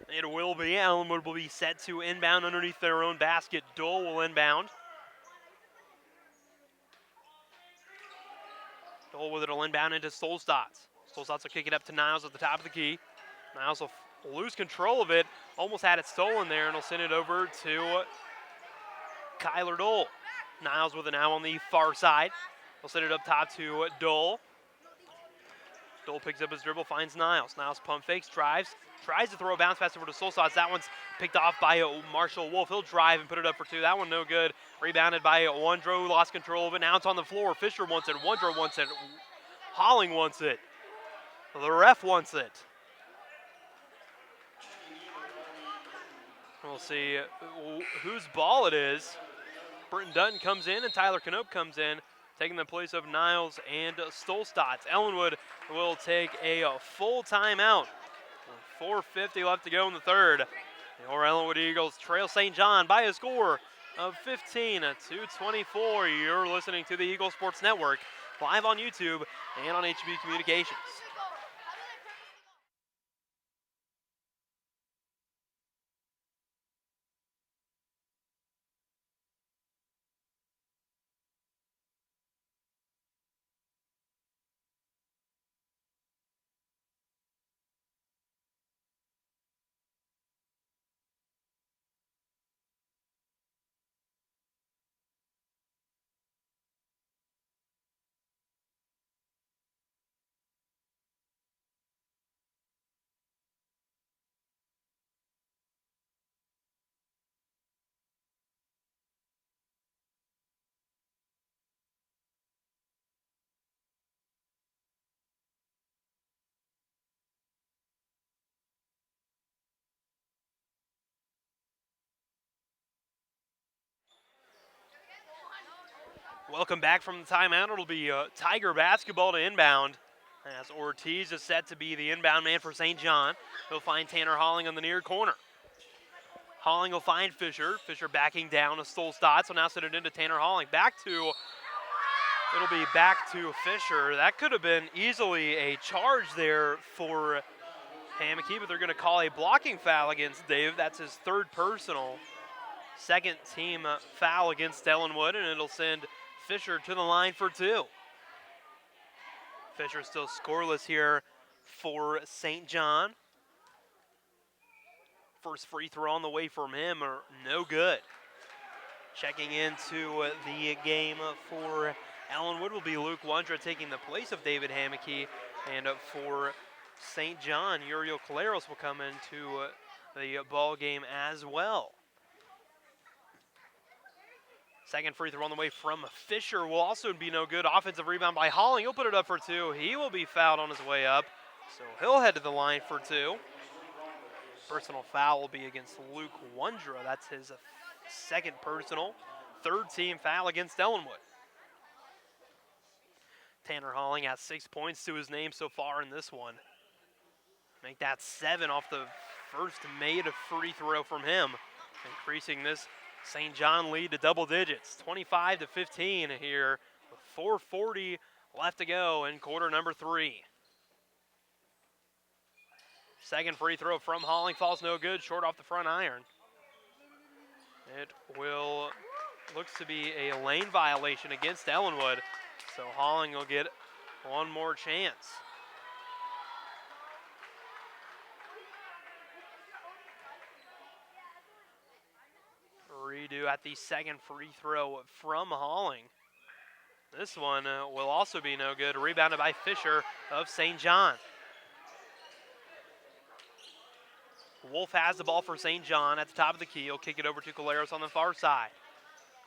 It will be. Ellenwood will be set to inbound underneath their own basket. Dole will inbound. Dole with it will inbound into Stolstotz. Stolstotz will kick it up to Niles at the top of the key. Niles will lose control of it. Almost had it stolen there, and will send it over to Kyler Dole. Niles with it now on the far side. He'll send it up top to Dole. Dole picks up his dribble, finds Niles. Niles pump fakes, drives, tries to throw a bounce pass over to Stolstotz. That one's picked off by Marshall Wolf. He'll drive and put it up for two. That one no good. Rebounded by Wondro, who lost control of it. Now it's on the floor. Fisher wants it. Wondro wants it. Holling wants it. The ref wants it. We'll see whose ball it is. Britton Dutton comes in and Tyler Knope comes in, taking the place of Niles and Stolstotz. Ellenwood will take a full timeout. 4:50 left to go in the third. Your Ellenwood Eagles trail St. John by a score of 15-24. You're listening to the Eagle Sports Network, live on YouTube and on HB Communications. Welcome back from the timeout. It'll be Tiger basketball to inbound, as Ortiz is set to be the inbound man for St. John. He'll find Tanner Holling on the near corner. Holling will find Fisher. Fisher backing down to Stolstotz. So now send it into Tanner Holling. It'll be back to Fisher. That could have been easily a charge there for Hammocky, but they're going to call a blocking foul against Dave. That's his third personal. Second team foul against Ellenwood, and it'll send Fisher to the line for two. Fisher still scoreless here for St. John. First free throw on the way from him, or no good. Checking into the game for Ellenwood will be Luke Wondra, taking the place of David Hammocky. And for St. John, Uriel Caleros will come into the ball game as well. Second free throw on the way from Fisher will also be no good. Offensive rebound by Holling. He'll put it up for two. He will be fouled on his way up, so he'll head to the line for two. Personal foul will be against Luke Wondra. That's his second personal. Third team foul against Ellenwood. Tanner Holling has 6 points to his name so far in this one. Make that 7 off the first made free throw from him, increasing this St. John lead to double digits, 25-15 here, with 4:40 left to go in quarter number 3. Second free throw from Holling falls no good, short off the front iron. Looks to be a lane violation against Ellenwood, so Holling will get one more chance. Redo at the second free throw from Holling. This one will also be no good. Rebounded by Fisher of St. John. Wolf has the ball for St. John at the top of the key. He'll kick it over to Caleros on the far side.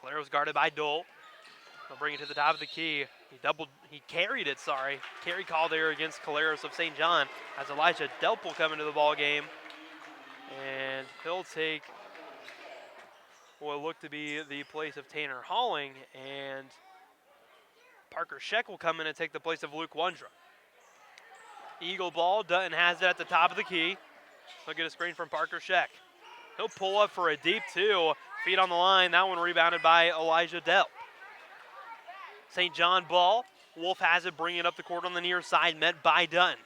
Caleros guarded by Dole. He'll bring it to the top of the key. He carried it, sorry. Carry call there against Caleros of St. John as Elijah Delp will come into the ball game. And he'll take what will look to be the place of Tanner Holling, and Parker Scheck will come in and take the place of Luke Wondra. Eagle ball, Dutton has it at the top of the key. He'll get a screen from Parker Scheck. He'll pull up for a deep two, feet on the line. That one rebounded by Elijah Delp. St. John ball, Wolf has it, bringing it up the court on the near side, met by Dutton.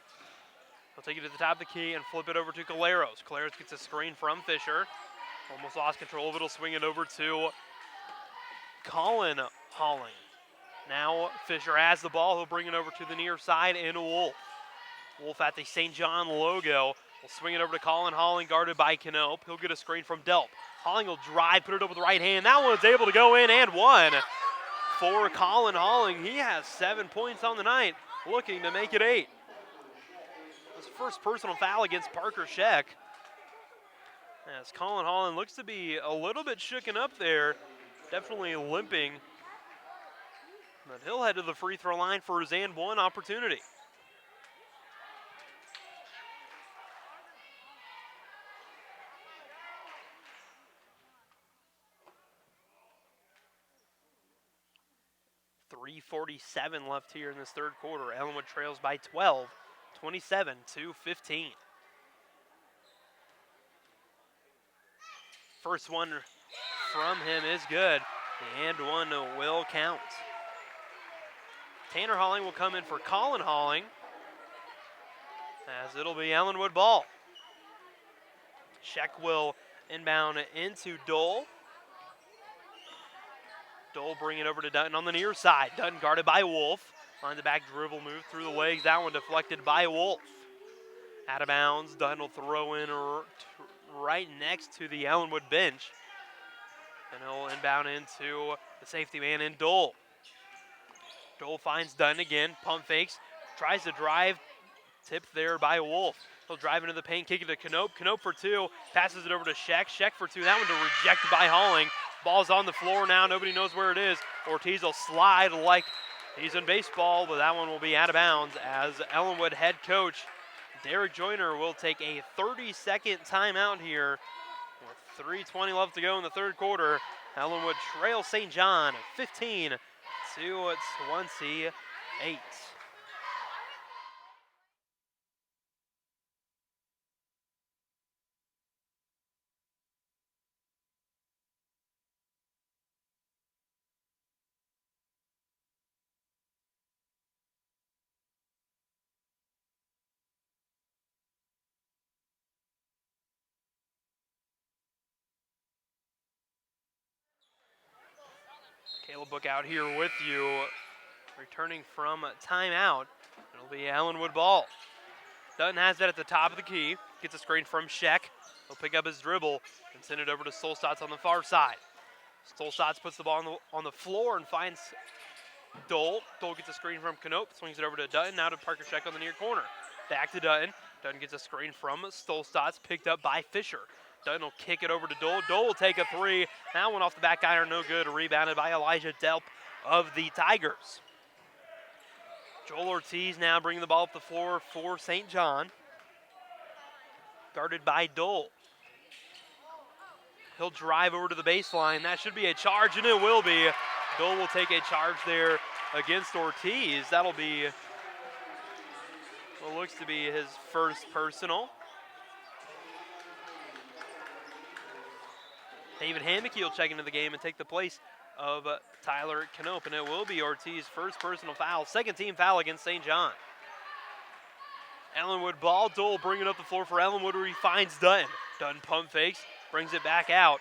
He'll take it to the top of the key and flip it over to Caleros. Caleros gets a screen from Fisher. Almost lost control of it. He'll swing it over to Colin Holling. Now Fisher has the ball. He'll bring it over to the near side and Wolf. Wolf at the St. John logo. Will swing it over to Colin Holling, guarded by Knope. He'll get a screen from Delp. Holling will drive, put it up with the right hand. That one's able to go in and one for Colin Holling. He has 7 points on the night, looking to make it 8. His first personal foul against Parker Scheck. As Colin Holling looks to be a little bit shooken up there, definitely limping. But he'll head to the free throw line for his and one opportunity. .347 left here in this third quarter. Ellenwood trails by 12, 27-15. First one from him is good, and one will count. Tanner Holling will come in for Colin Holling, as it'll be Ellenwood ball. Scheck will inbound into Dole. Dole bring it over to Dutton on the near side. Dutton guarded by Wolf. On the back dribble move through the legs. That one deflected by Wolf. Out of bounds. Dutton will throw in right next to the Ellenwood bench. And he'll inbound into the safety man in Dole. Dole finds Dutton again. Pump fakes. Tries to drive. Tipped there by Wolf. He'll drive into the paint, kick it to Knope. Knope for two. Passes it over to Scheck. Scheck for two. That one rejected by Holling. Ball's on the floor now. Nobody knows where it is. Ortiz will slide like he's in baseball, but that one will be out of bounds as Ellenwood head coach Derek Joyner will take a 30-second timeout here with 3:20 left to go in the third quarter. Ellenwood trails St. John 15-28. Caleb Book out here with you, returning from timeout. It'll be Ellenwood ball. Dutton has that at the top of the key. Gets a screen from Scheck. He'll pick up his dribble and send it over to Stolstotz on the far side. Stolstotz puts the ball on the floor and finds Dole. Dole gets a screen from Knope, swings it over to Dutton, now to Parker Scheck on the near corner. Back to Dutton. Dutton gets a screen from Stolstotz, picked up by Fisher. Dutton will kick it over to Dole. Dole will take a three. That one off the back iron, no good. Rebounded by Elijah Delp of the Tigers. Joel Ortiz now bringing the ball up the floor for St. John. Guarded by Dole. He'll drive over to the baseline. That should be a charge, and it will be. Dole will take a charge there against Ortiz. That'll be what looks to be his first personal. David Hammocky will check into the game and take the place of Tyler Knope, and it will be Ortiz's first personal foul, second team foul against St. John. Ellenwood ball. Dole bringing up the floor for Ellenwood where he finds Dutton. Dutton pump fakes, brings it back out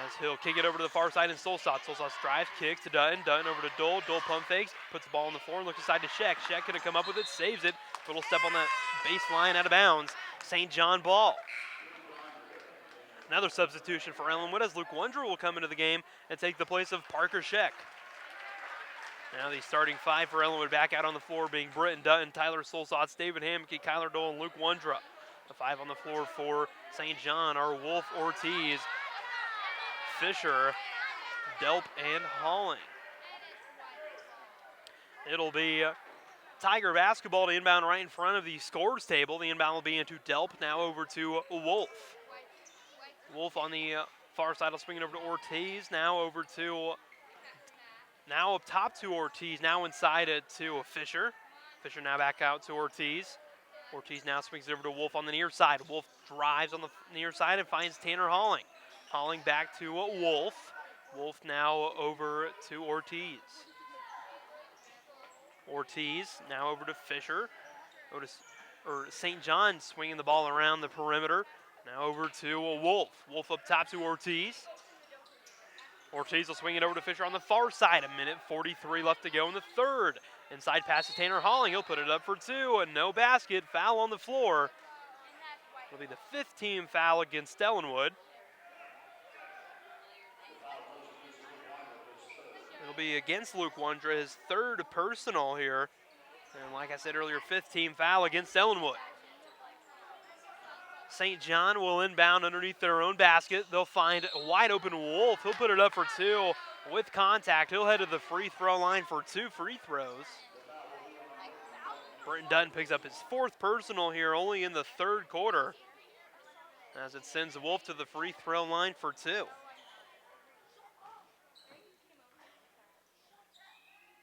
as he'll kick it over to the far side and Stolstotz. Stolstotz drives, kicks to Dutton. Dutton over to Dole. Dole pump fakes, puts the ball on the floor and looks aside to Scheck. Scheck gonna come up with it, saves it. Little step on that baseline out of bounds. St. John ball. Another substitution for Ellenwood as Luke Wondra will come into the game and take the place of Parker Scheck. Now the starting five for Ellenwood back out on the floor being Britton Dutton, Tyler Stolstotz, David Hammocky, Kyler Dole, and Luke Wondra. The five on the floor for St. John are Wolf, Ortiz, Fisher, Delp, and Holling. It'll be Tiger basketball to inbound right in front of the scores table. The inbound will be into Delp, now over to Wolf. Wolf on the far side will swing it over to Ortiz, now up top to Ortiz, now inside it to Fisher. Fisher now back out to Ortiz. Ortiz now swings it over to Wolf on the near side. Wolf drives on the near side and finds Tanner Holling. Holling back to Wolf. Wolf now over to Ortiz. Ortiz now over to Fisher. St. John swinging the ball around the perimeter. Now over to Wolf. Wolf up top to Ortiz. Ortiz will swing it over to Fisher on the far side. 1:43 left to go in the third. Inside pass to Tanner Halling. He'll put it up for two, and no basket. Foul on the floor. It'll be the 5th team foul against Ellenwood. It'll be against Luke Wondra, his 3rd personal here. And like I said earlier, 5th team foul against Ellenwood. St. John will inbound underneath their own basket. They'll find a wide open Wolf. He'll put it up for two with contact. He'll head to the free throw line for 2 free throws. Britton Dutton picks up his 4th personal here only in the 3rd quarter, as it sends Wolf to the free throw line for 2.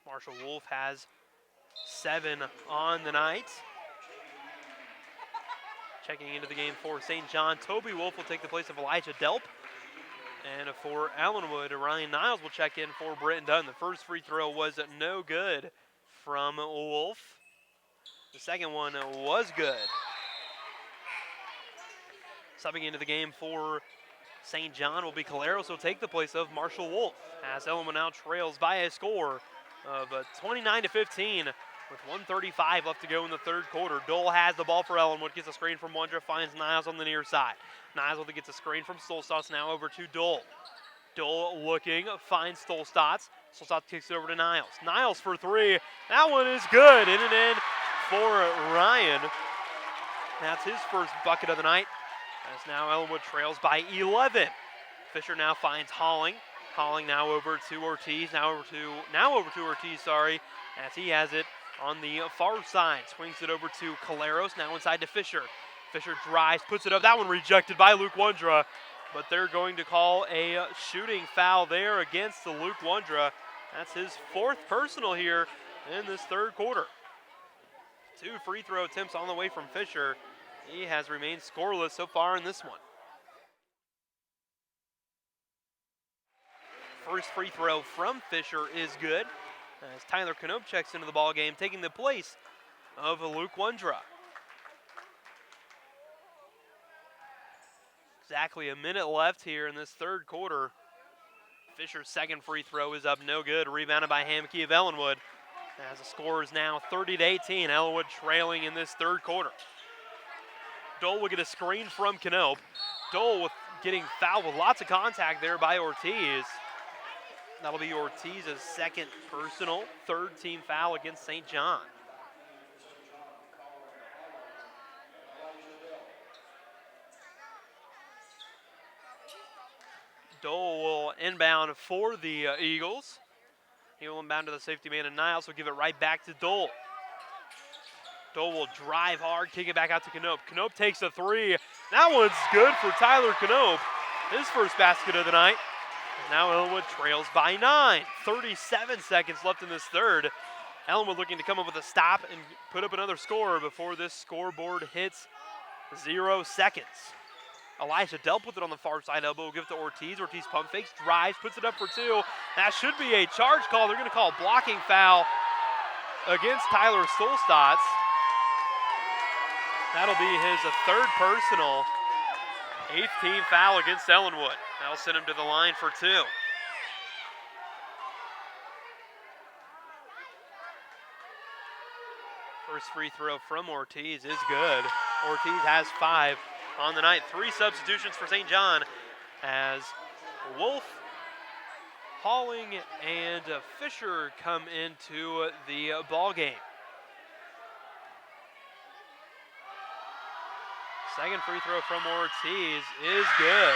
Marshall Wolf has 7 on the night. Checking into the game for St. John, Toby Wolf will take the place of Elijah Delp. And for Ellenwood, Ryan Niles will check in for Britton Dutton. The first free throw was no good from Wolf. The second one was good. Subbing into the game for St. John will be Caleros, who will take the place of Marshall Wolf, as Ellenwood now trails by a score of 29-15. With 1:35 left to go in the 3rd quarter. Dole has the ball for Ellenwood, gets a screen from Wondra, finds Niles on the near side. Niles gets a screen from Stolstotz, now over to Dole. Dole looking, finds Stolstotz. Stolstotz kicks it over to Niles. Niles for 3. That one is good. In and in for Ryan. That's his first bucket of the night, as now Ellenwood trails by 11. Fisher now finds Halling. Halling now over to Ortiz. Now over to Ortiz, as he has it on the far side. Swings it over to Caleros, now inside to Fisher. Fisher drives, puts it up. That one rejected by Luke Wondra, but they're going to call a shooting foul there against the Luke Wondra. That's his 4th personal here in this 3rd quarter. 2 free throw attempts on the way from Fisher. He has remained scoreless so far in this one. First free throw from Fisher is good, as Tyler Knope checks into the ball game, taking the place of Luke Wondra. Exactly a minute left here in this 3rd quarter. Fisher's second free throw is up, no good. Rebounded by Hamke of Ellenwood, as the score is now 30-18. Ellenwood trailing in this 3rd quarter. Dole will get a screen from Knope. Dole getting fouled with lots of contact there by Ortiz. That'll be Ortiz's 2nd personal, 3rd team foul against St. John. Dole will inbound for the Eagles. He will inbound to the safety man, and Niles will give it right back to Dole. Dole will drive hard, kick it back out to Knope. Knope takes a 3. That one's good for Tyler Knope. His first basket of the night. And now Ellenwood trails by 9. 37 seconds left in this 3rd. Ellenwood looking to come up with a stop and put up another score before this scoreboard hits 0 seconds. Elijah Delp with it on the far side elbow. Will give it to Ortiz. Ortiz pump fakes, drives, puts it up for 2. That should be a charge call. They're going to call a blocking foul against Tyler Stolstotz. That'll be his 3rd personal. 8th team foul against Ellenwood. That'll send him to the line for 2. First free throw from Ortiz is good. Ortiz has 5 on the night. 3 substitutions for St. John, as Wolf, Halling, and Fisher come into the ball game. Second free throw from Ortiz is good.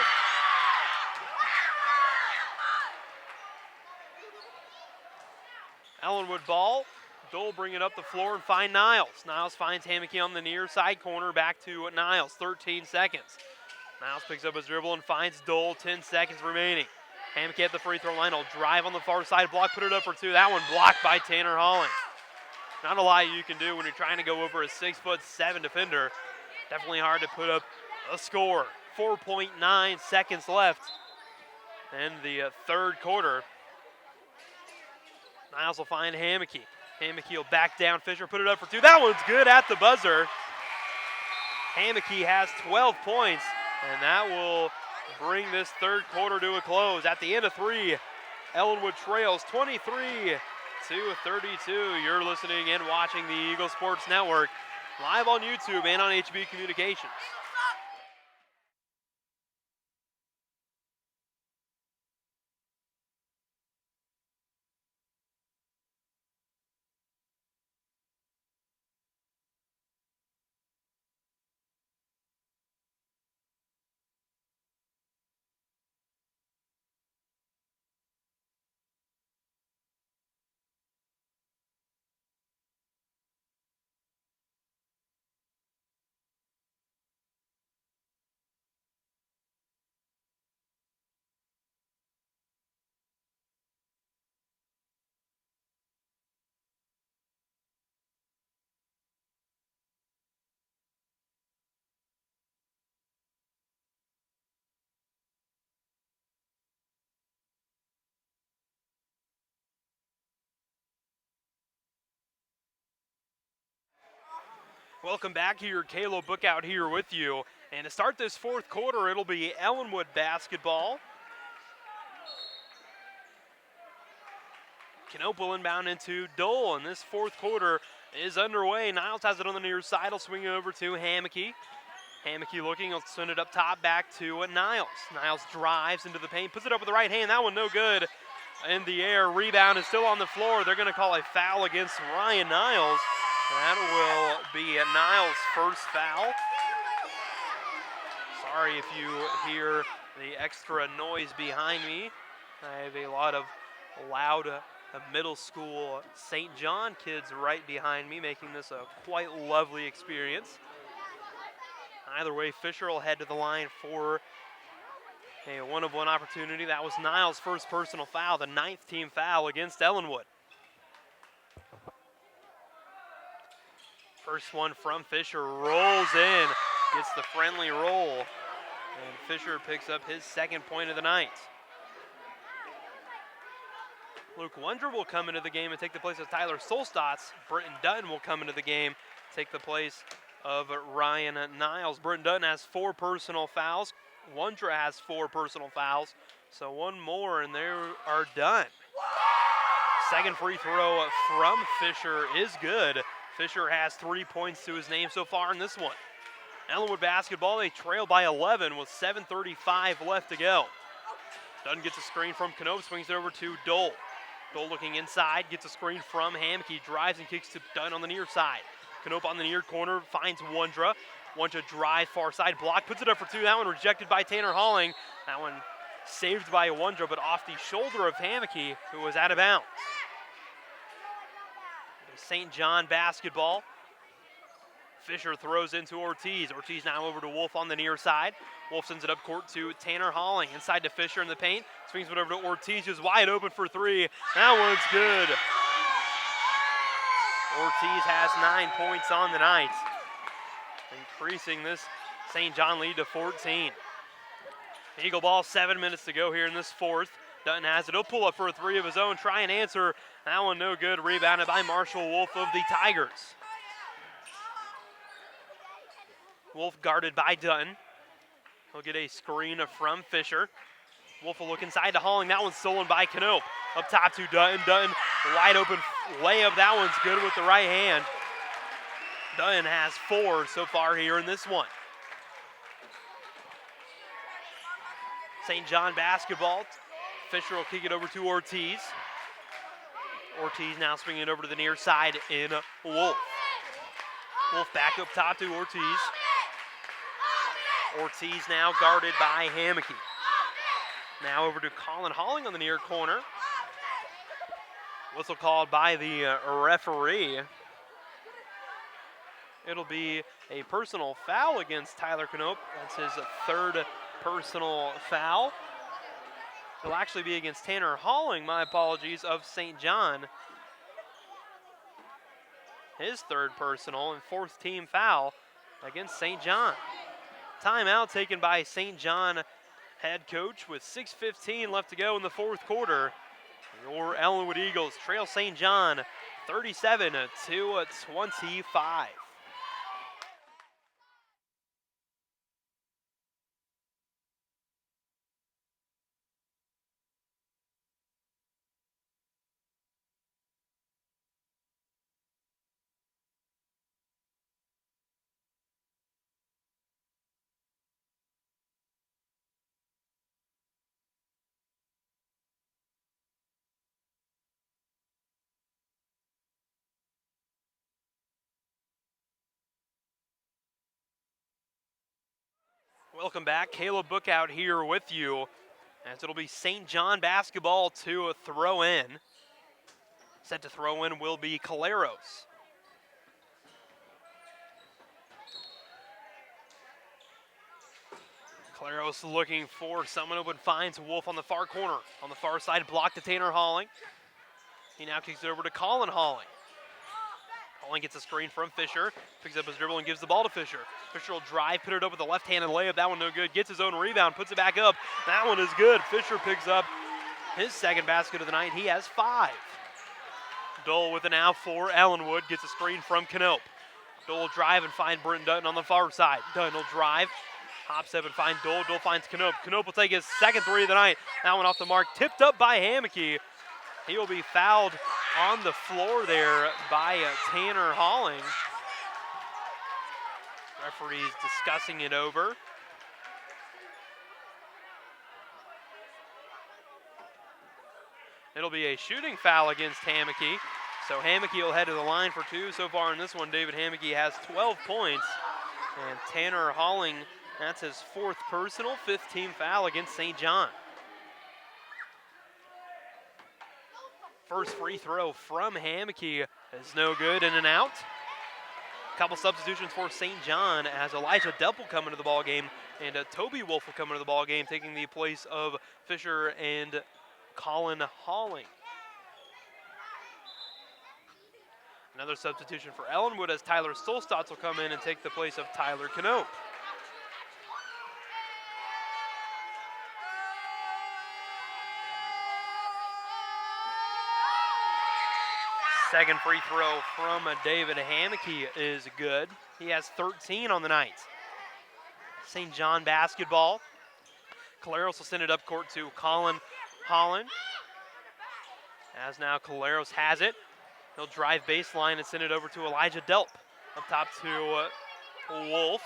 Ellenwood ball. Dole bring it up the floor and find Niles. Niles finds Hamke on the near side corner. Back to Niles, 13 seconds. Niles picks up his dribble and finds Dole, 10 seconds remaining. Hamke at the free throw line will drive on the far side block, put it up for 2. That one blocked by Tanner Halling. Not a lot you can do when you're trying to go over a 6'7" defender. Definitely hard to put up a score. 4.9 seconds left in the 3rd quarter. Niles will find Hamke. Hamke will back down Fisher, put it up for 2. That one's good at the buzzer. Hammocky has 12 points, and that will bring this third quarter to a close. At the end of 3, Ellenwood trails 23-32. You're listening and watching the Eagle Sports Network live on YouTube and on HB Communications. Welcome back here, Kalo Bookout here with you. And to start this fourth quarter, it'll be Ellenwood basketball. Knope will inbound into Dole, and this fourth quarter is underway. Niles has it on the near side. He'll swing it over to Hammocky. Hammocky looking, he'll send it up top back to Niles. Niles drives into the paint, puts it up with the right hand. That one no good. In the air, rebound is still on the floor. They're going to call a foul against Ryan Niles. That will be Niles' first foul. Sorry if you hear the extra noise behind me. I have a lot of loud middle school St. John kids right behind me, making this a quite lovely experience. Either way, Fisher will head to the line for a one-of-one opportunity. That was Niles' first personal foul, the 9th team foul against Ellenwood. First one from Fisher, rolls in, gets the friendly roll, and Fisher picks up his second point of the night. Luke Wondra will come into the game and take the place of Tyler Solstotz. Britton Dutton will come into the game, take the place of Ryan Niles. Britton Dutton has 4 personal fouls. Wondra has 4 personal fouls. So one more and they are done. Second free throw from Fisher is good. Fisher has 3 points to his name so far in this one. Ellenwood basketball, they trail by 11 with 7:35 left to go. Dutton gets a screen from Knope, swings it over to Dole. Dole looking inside, gets a screen from Hammocky, drives and kicks to Dunn on the near side. Knope on the near corner, finds Wondra. Wondra drives far side, block, puts it up for 2. That one rejected by Tanner Halling. That one saved by Wondra, but off the shoulder of Hammocky, who was out of bounds. St. John basketball. Fisher throws into Ortiz. Ortiz now over to Wolf on the near side. Wolf sends it up court to Tanner Halling. Inside to Fisher in the paint. Swings it over to Ortiz, who's wide open for 3. That one's good. Ortiz has 9 points on the night, increasing this St. John lead to 14. Eagle ball, 7 minutes to go here in this fourth. Dutton has it. He'll pull up for a 3 of his own. Try and answer. That one no good. Rebounded by Marshall Wolf of the Tigers. Wolf guarded by Dutton. He'll get a screen from Fisher. Wolf will look inside to Halling. That one's stolen by Knope. Up top to Dutton. Dutton, wide open layup. That one's good with the right hand. Dutton has 4 so far here in this one. St. John basketball. Fisher will kick it over to Ortiz. Ortiz now swinging it over to the near side in Wolf. Wolf back up top to Ortiz. Ortiz now guarded by Hammocky. Now over to Colin Halling on the near corner. Whistle called by the referee. It'll be a personal foul against Tyler Knope. That's his 3rd personal foul. It'll actually be against Tanner Halling, my apologies, of St. John. His 3rd personal and 4th team foul against St. John. Timeout taken by St. John head coach with 6:15 left to go in the 4th quarter. Your Ellenwood Eagles trail St. John 37-25. Welcome back. Caleb Bookout here with you, as it'll be St. John basketball to throw in. Set to throw in will be Caleros. Caleros looking for someone open, finds Wolf on the far corner. On the far side, blocked to Tanner Halling. He now kicks it over to Colin Halling. Halling gets a screen from Fisher, picks up his dribble and gives the ball to Fisher. Fisher will drive, put it up with a left-handed layup. That one no good. Gets his own rebound, puts it back up. That one is good. Fisher picks up his second basket of the night. He has 5. Dole with it now for Ellenwood. Gets a screen from Knope. Dole will drive and find Brenton Dutton on the far side. Dutton will drive, hops up and find Dole. Dole finds Knope. Knope will take his second three of the night. That one off the mark. Tipped up by Hammocky. He will be fouled on the floor there by Tanner Halling. Referee's discussing it over. It'll be a shooting foul against Hammocky. So Hammocky will head to the line for 2. So far in this one, David Hammocky has 12 points. And Tanner Halling, that's his 4th personal, 5th team foul against St. John. First free throw from Hammocky is no good, in and out. Couple substitutions for St. John, as Elijah Depp will come into the ball game and Toby Wolf will come into the ball game, taking the place of Fisher and Colin Halling. Another substitution for Ellenwood, as Tyler Solstotz will come in and take the place of Tyler Knope. Second free throw from David Hammocky is good. He has 13 on the night. St. John basketball. Caleros will send it up court to Colin Halling. As now Caleros has it. He'll drive baseline and send it over to Elijah Delp. Up top to Wolf.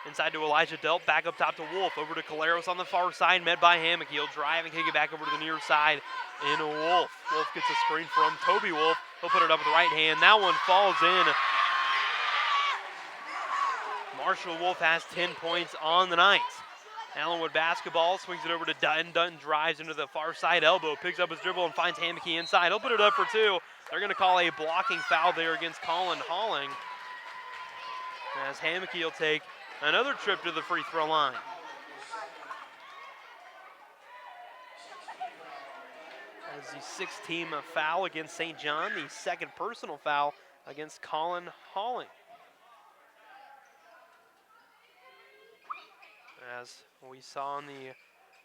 Inside to Elijah Delp, back up top to Wolf. Over to Caleros on the far side, met by Hammocky. He'll drive and kick it back over to the near side in Wolf. Wolf gets a screen from Toby Wolf. He'll put it up with the right hand. That one falls in. Marshall Wolf has 10 points on the night. Ellenwood basketball, swings it over to Dutton. Dutton drives into the far side elbow, picks up his dribble and finds Hammocky inside. He'll put it up for 2. They're going to call a blocking foul there against Colin Halling, as Hammocky will take another trip to the free throw line. As the 6th team foul against St. John, the 2nd personal foul against Colin Halling. As we saw in the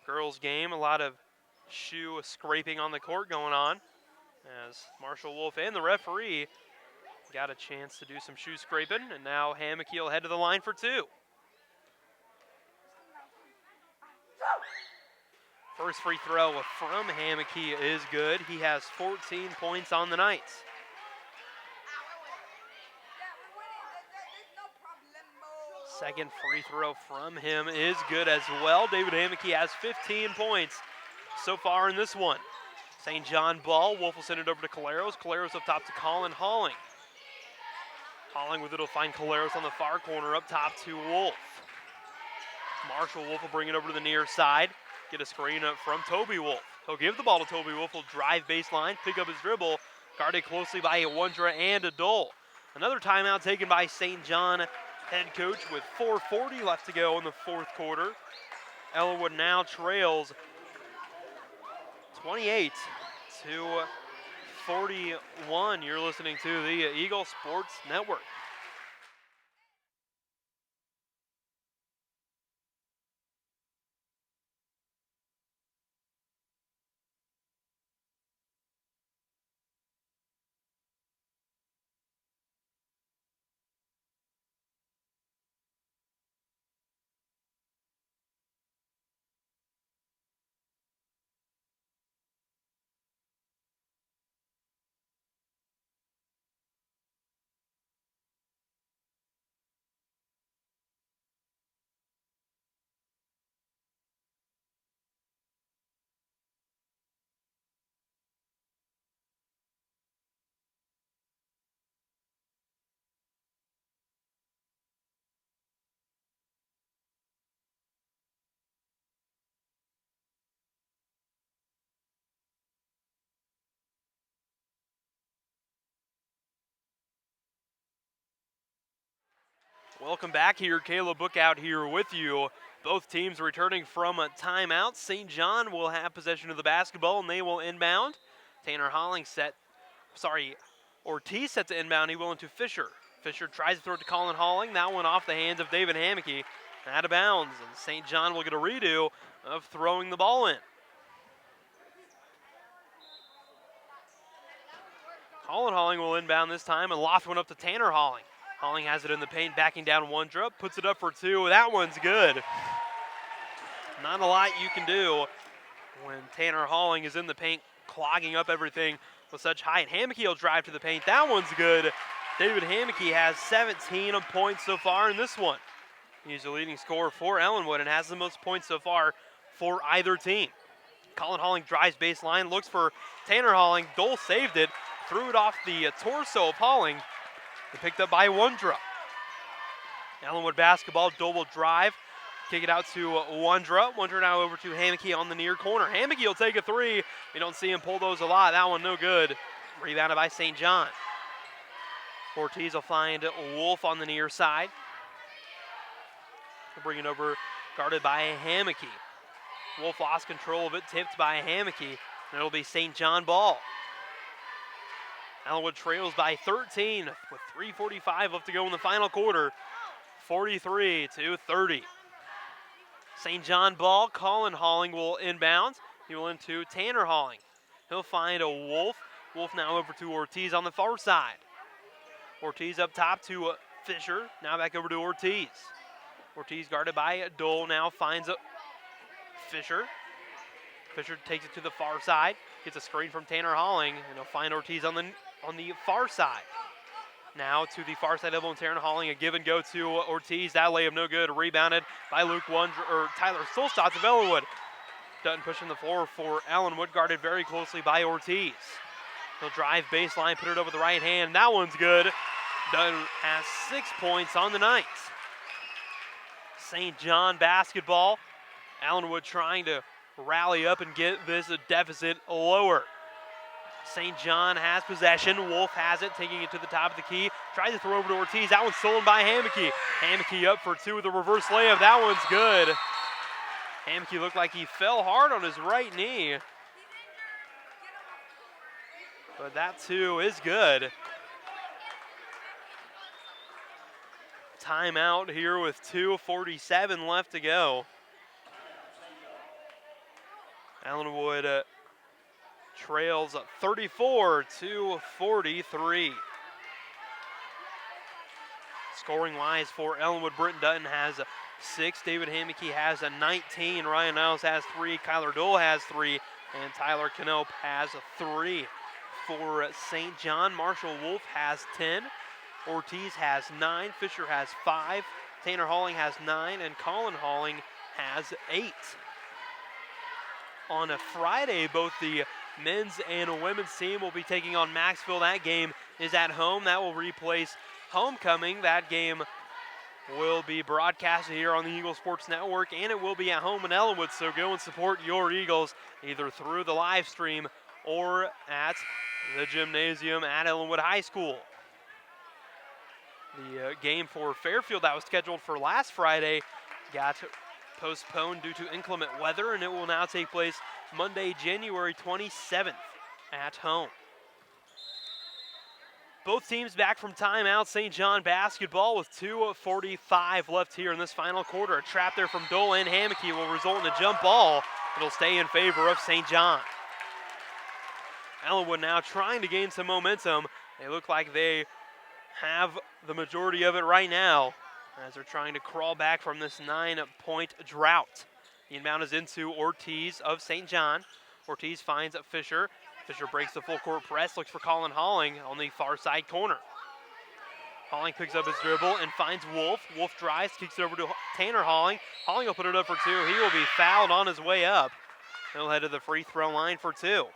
girls' game, a lot of shoe scraping on the court going on, as Marshall Wolf and the referee got a chance to do some shoe scraping, and now Hammocky will head to the line for 2. First free throw from Hammocky is good. He has 14 points on the night. Second free throw from him is good as well. David Hammocky has 15 points so far in this one. St. John ball. Wolf will send it over to Caleros. Caleros up top to Colin Halling. Halling with it will find Caleros on the far corner, up top to Wolf. Marshall Wolf will bring it over to the near side. Get a screen up from Toby Wolf. He'll give the ball to Toby Wolf. He'll drive baseline, pick up his dribble, guarded closely by Wondra and Dole. Another timeout taken by St. John head coach with 4:40 left to go in the 4th quarter. Ellenwood now trails 28-41. You're listening to the Eagle Sports Network. Welcome back here. Caleb Bookout here with you. Both teams returning from a timeout. St. John will have possession of the basketball, and they will inbound. Ortiz set to inbound. He will into Fisher. Fisher tries to throw it to Colin Halling. That one off the hands of David Hammocky. Out of bounds, and St. John will get a redo of throwing the ball in. Colin Halling will inbound this time and loft one up to Tanner Halling. Halling has it in the paint, backing down one dribble, puts it up for two. That one's good. Not a lot you can do when Tanner Halling is in the paint, clogging up everything with such height. Hammocky will drive to the paint. That one's good. David Hammocky has 17 points so far in this one. He's the leading scorer for Ellenwood and has the most points so far for either team. Colin Halling drives baseline, looks for Tanner Halling. Dole saved it, threw it off the torso of Halling. And picked up by Wondra. Ellenwood basketball. Dole will drive, kick it out to Wondra. Wondra now over to Hammocky on the near corner. Hammocky will take a three. We don't see him pull those a lot. That one no good. Rebounded by St. John. Ortiz will find Wolf on the near side. Bring it over, guarded by Hammocky. Wolf lost control of it, tipped by Hammocky, and it'll be St. John ball. Ellenwood trails by 13 with 3:45 left to go in the final quarter, 43-30. St. John ball. Colin Halling will inbound. He will into Tanner Halling. He'll find a Wolf. Wolf now over to Ortiz on the far side. Ortiz up top to Fisher. Now back over to Ortiz. Ortiz guarded by Dole, now finds a Fisher. Fisher takes it to the far side, gets a screen from Tanner Halling, and he'll find Ortiz on the far side. Now to the far side elbow, and Tanner Halling, a give and go to Ortiz. That layup no good, rebounded by Tyler Solstad of Ellenwood. Dutton pushing the floor for Ellenwood, guarded very closely by Ortiz. He'll drive baseline, put it over the right hand. That one's good. Dutton has 6 points on the night. St. John basketball. Ellenwood trying to rally up and get this deficit lower. St. John has possession. Wolf has it, taking it to the top of the key. Tries to throw over to Ortiz. That one's stolen by Hammocky. Hammocky up for two with a reverse layup. That one's good. Hammocky looked like he fell hard on his right knee. But that too is good. Timeout here with 2:47 left to go. Ellenwood trails 34-43. Scoring-wise for Ellenwood, Britton Dutton has 6. David Hammocky has 19. Ryan Niles has 3. Kyler Dole has 3. And Tyler Knope has 3. For St. John, Marshall Wolf has 10. Ortiz has 9. Fisher has 5. Tanner Halling has 9. And Colin Halling has 8. On a Friday, both the men's and women's team will be taking on Maxville. That game is at home. That will replace homecoming. That game will be broadcasted here on the Eagle Sports Network, and it will be at home in Ellenwood. So go and support your Eagles either through the live stream or at the gymnasium at Ellenwood High School. The game for Fairfield that was scheduled for last Friday got postponed due to inclement weather, and it will now take place Monday, January 27th at home. Both teams back from timeout. St. John basketball with 2:45 left here in this final quarter. A trap there from Dole and Hammocky will result in a jump ball. It'll stay in favor of St. John. Ellenwood now trying to gain some momentum. They look like they have the majority of it right now as they're trying to crawl back from this 9-point drought. The inbound is into Ortiz of St. John. Ortiz finds Fisher. Fisher breaks the full court press, looks for Colin Halling on the far side corner. Halling picks up his dribble and finds Wolf. Wolf drives, kicks it over to Tanner Halling. Halling will put it up for two. He will be fouled on his way up. He'll head to the free throw line for two.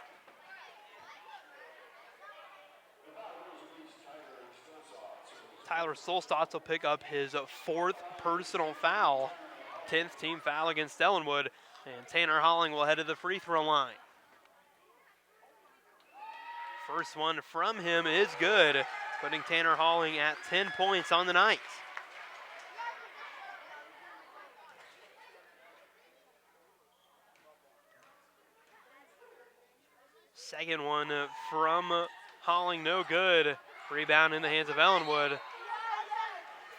Tyler Solstad will pick up his 4th personal foul, 10th team foul against Ellenwood, and Tanner Halling will head to the free throw line. First one from him is good, putting Tanner Halling at 10 points on the night. Second one from Holling, no good. Rebound in the hands of Ellenwood.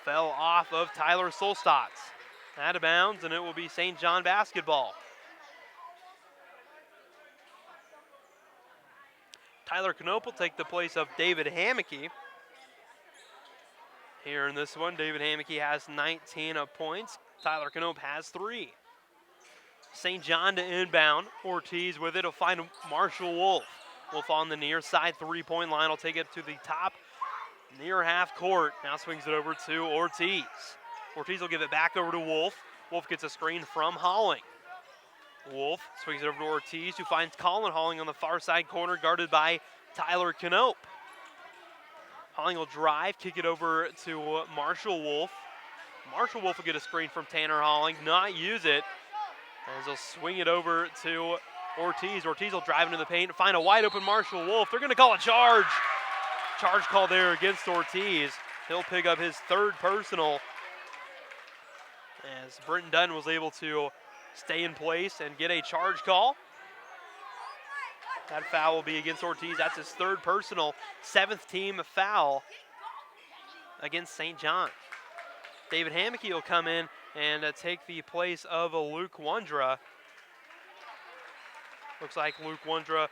Fell off of Tyler Solstotz. Out of bounds, and it will be St. John basketball. Tyler Knope will take the place of David Hammocky. Here in this one, David Hammocky has 19 points. Tyler Knope has 3. St. John to inbound. Ortiz with it. He'll find Marshall Wolf. Wolf on the near side three-point line. Will take it to the top near half court. Now swings it over to Ortiz. Ortiz will give it back over to Wolf. Wolf gets a screen from Holling. Wolf swings it over to Ortiz, who finds Colin Holling on the far side corner, guarded by Tyler Knope. Holling will drive, kick it over to Marshall Wolf. Marshall Wolf will get a screen from Tanner Holling, not use it, as he'll swing it over to Ortiz. Ortiz will drive into the paint and find a wide open Marshall Wolf. They're going to call a charge. Charge call there against Ortiz. He'll pick up his 3rd personal, as Brenton Dunn was able to stay in place and get a charge call. That foul will be against Ortiz. That's his 3rd personal, 7th team foul against St. John. David Hammocky will come in and take the place of Luke Wondra. Looks like Luke Wondra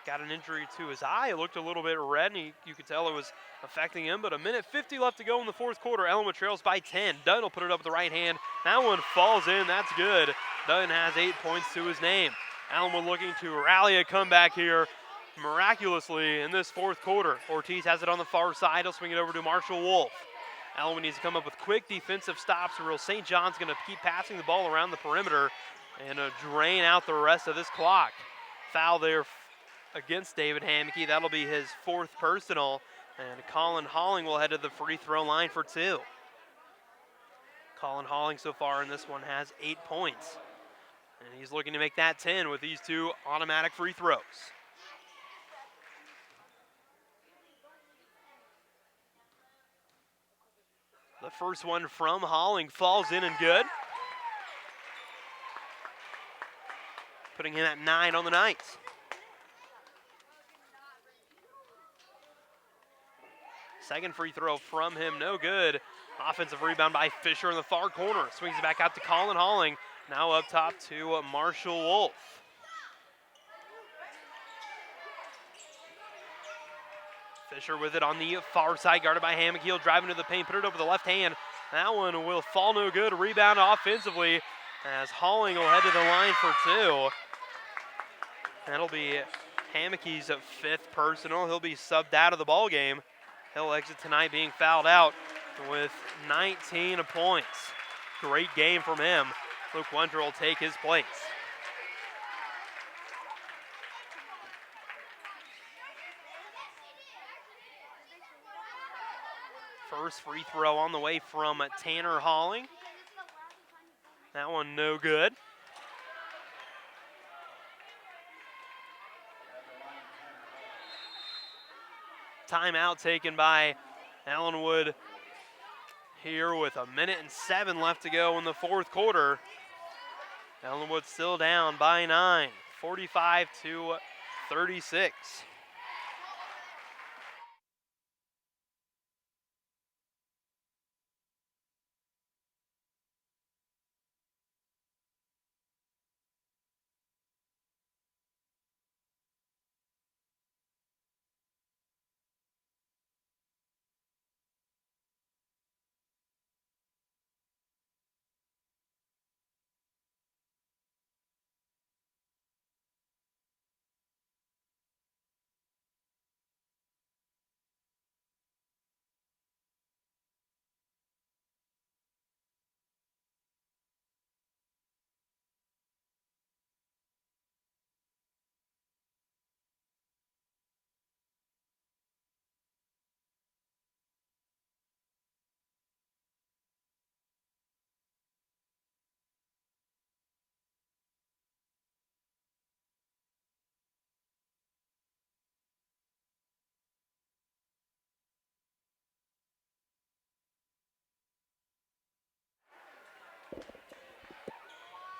got an injury to his eye. It looked a little bit red, and you could tell it was affecting him. But 1:50 left to go in the 4th quarter. Ellenwood trails by 10. Dunn will put it up with the right hand. That one falls in. That's good. Dunn has 8 points to his name. Ellenwood looking to rally a comeback here miraculously in this 4th quarter. Ortiz has it on the far side. He'll swing it over to Marshall Wolf. Ellenwood needs to come up with quick defensive stops, or St. John's going to keep passing the ball around the perimeter and drain out the rest of this clock. Foul there against David Hammocky. That'll be his 4th personal, and Colin Holling will head to the free throw line for 2. Colin Holling so far in this one has 8 points, and he's looking to make that 10 with these 2 automatic free throws. The first one from Holling falls in and good, putting him at 9 on the night. Second free throw from him, no good. Offensive rebound by Fisher in the far corner. Swings it back out to Colin Holling. Now up top to Marshall Wolf. Fisher with it on the far side, guarded by Hammocky. He'll drive into the paint, put it over the left hand. That one will fall no good. Rebound offensively as Holling will head to the line for 2. That'll be Hammocky's 5th personal. He'll be subbed out of the ball game. He'll exit tonight being fouled out with 19 points. Great game from him. Luke Wondra will take his place. First free throw on the way from Tanner Holling. That one no good. Timeout taken by Ellenwood here with 1:07 left to go in the 4th quarter. Ellenwood still down by 9, 45-36.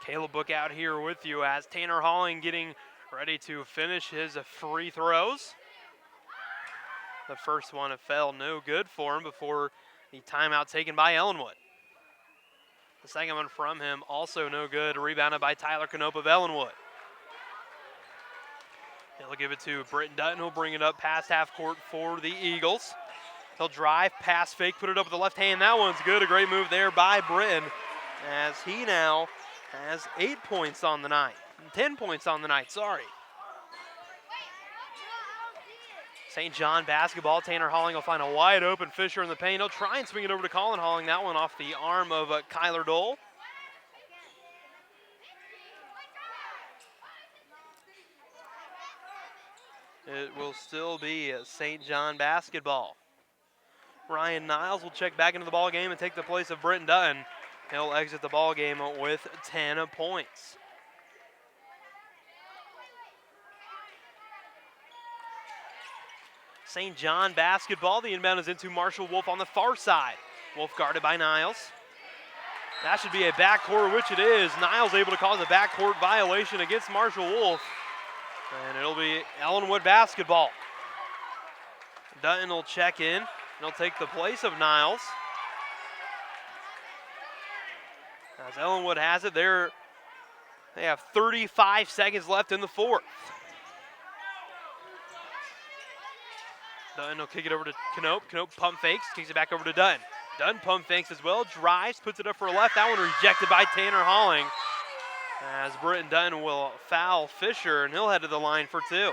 Caleb Book out here with you as Tanner Holling getting ready to finish his free throws. The first one fell no good for him before the timeout taken by Ellenwood. The second one from him also no good, rebounded by Tyler Knope of Ellenwood. He'll give it to Britton Dutton, who'll bring it up past half court for the Eagles. He'll drive, pass fake, put it up with the left hand. That one's good. A great move there by Britton, as he now has 8 points on the night. 10 points on the night, sorry. St. John basketball. Tanner Halling will find a wide open Fisher in the paint. He'll try and swing it over to Colin Halling. That one off the arm of Kyler Dole. It will still be St. John basketball. Ryan Niles will check back into the ball game and take the place of Britton Dutton. He'll exit the ball game with 10 points. St. John basketball. The inbound is into Marshall Wolf on the far side. Wolf guarded by Niles. That should be a backcourt, which it is. Niles able to cause a backcourt violation against Marshall Wolf. And it'll be Ellenwood basketball. Dutton will check in. He'll take the place of Niles. As Ellenwood has it, they have 35 seconds left in the fourth. Dutton will kick it over to Knope. Knope pump fakes, kicks it back over to Dutton. Dutton pump fakes as well, drives, puts it up for a left. That one rejected by Tanner Halling, as Britton Dutton will foul Fisher, and he'll head to the line for two.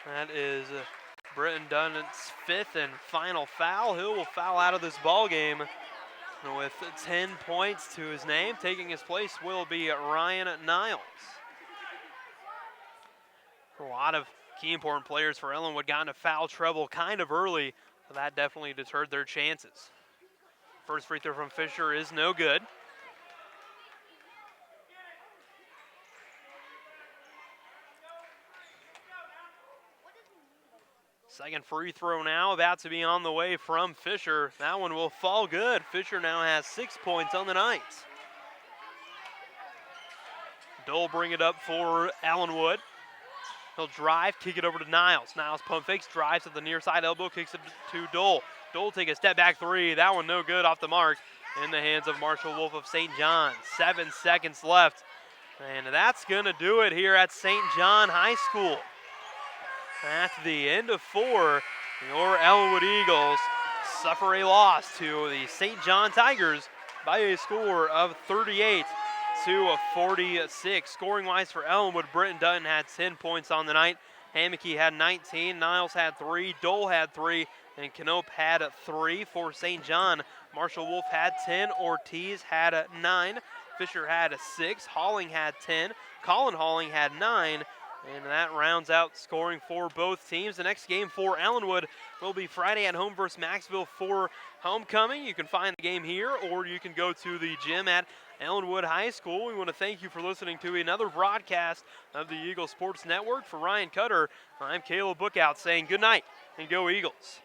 That is Britton Dutton's fifth and final foul. He will foul out of this ball game with 10 points to his name. Taking his place will be Ryan Niles. A lot of key important players for Ellenwood got into foul trouble kind of early, so that definitely deterred their chances. First free throw from Fisher is no good. Second free throw now about to be on the way from Fisher. That one will fall good. Fisher now has 6 points on the night. Dole bring it up for Ellenwood. He'll drive, kick it over to Niles. Niles pump fakes, drives at the near side elbow, kicks it to Dole. Dole take a step back three. That one no good off the mark in the hands of Marshall Wolf of St. John. 7 seconds left. And that's going to do it here at St. John High School. At the end of 4, your Ellenwood Eagles suffer a loss to the St. John Tigers by a score of 38-46. Scoring-wise for Ellenwood, Britton Dutton had 10 points on the night. Hammocky had 19, Niles had 3, Dole had 3, and Knope had 3 for St. John. Marshall Wolf had 10, Ortiz had 9, Fisher had 6, Halling had 10, Colin Halling had 9, and that rounds out scoring for both teams. The next game for Ellenwood will be Friday at home versus Maxville for homecoming. You can find the game here, or you can go to the gym at Ellenwood High School. We want to thank you for listening to another broadcast of the Eagle Sports Network. For Ryan Cutter, I'm Caleb Bookout saying good night and go Eagles.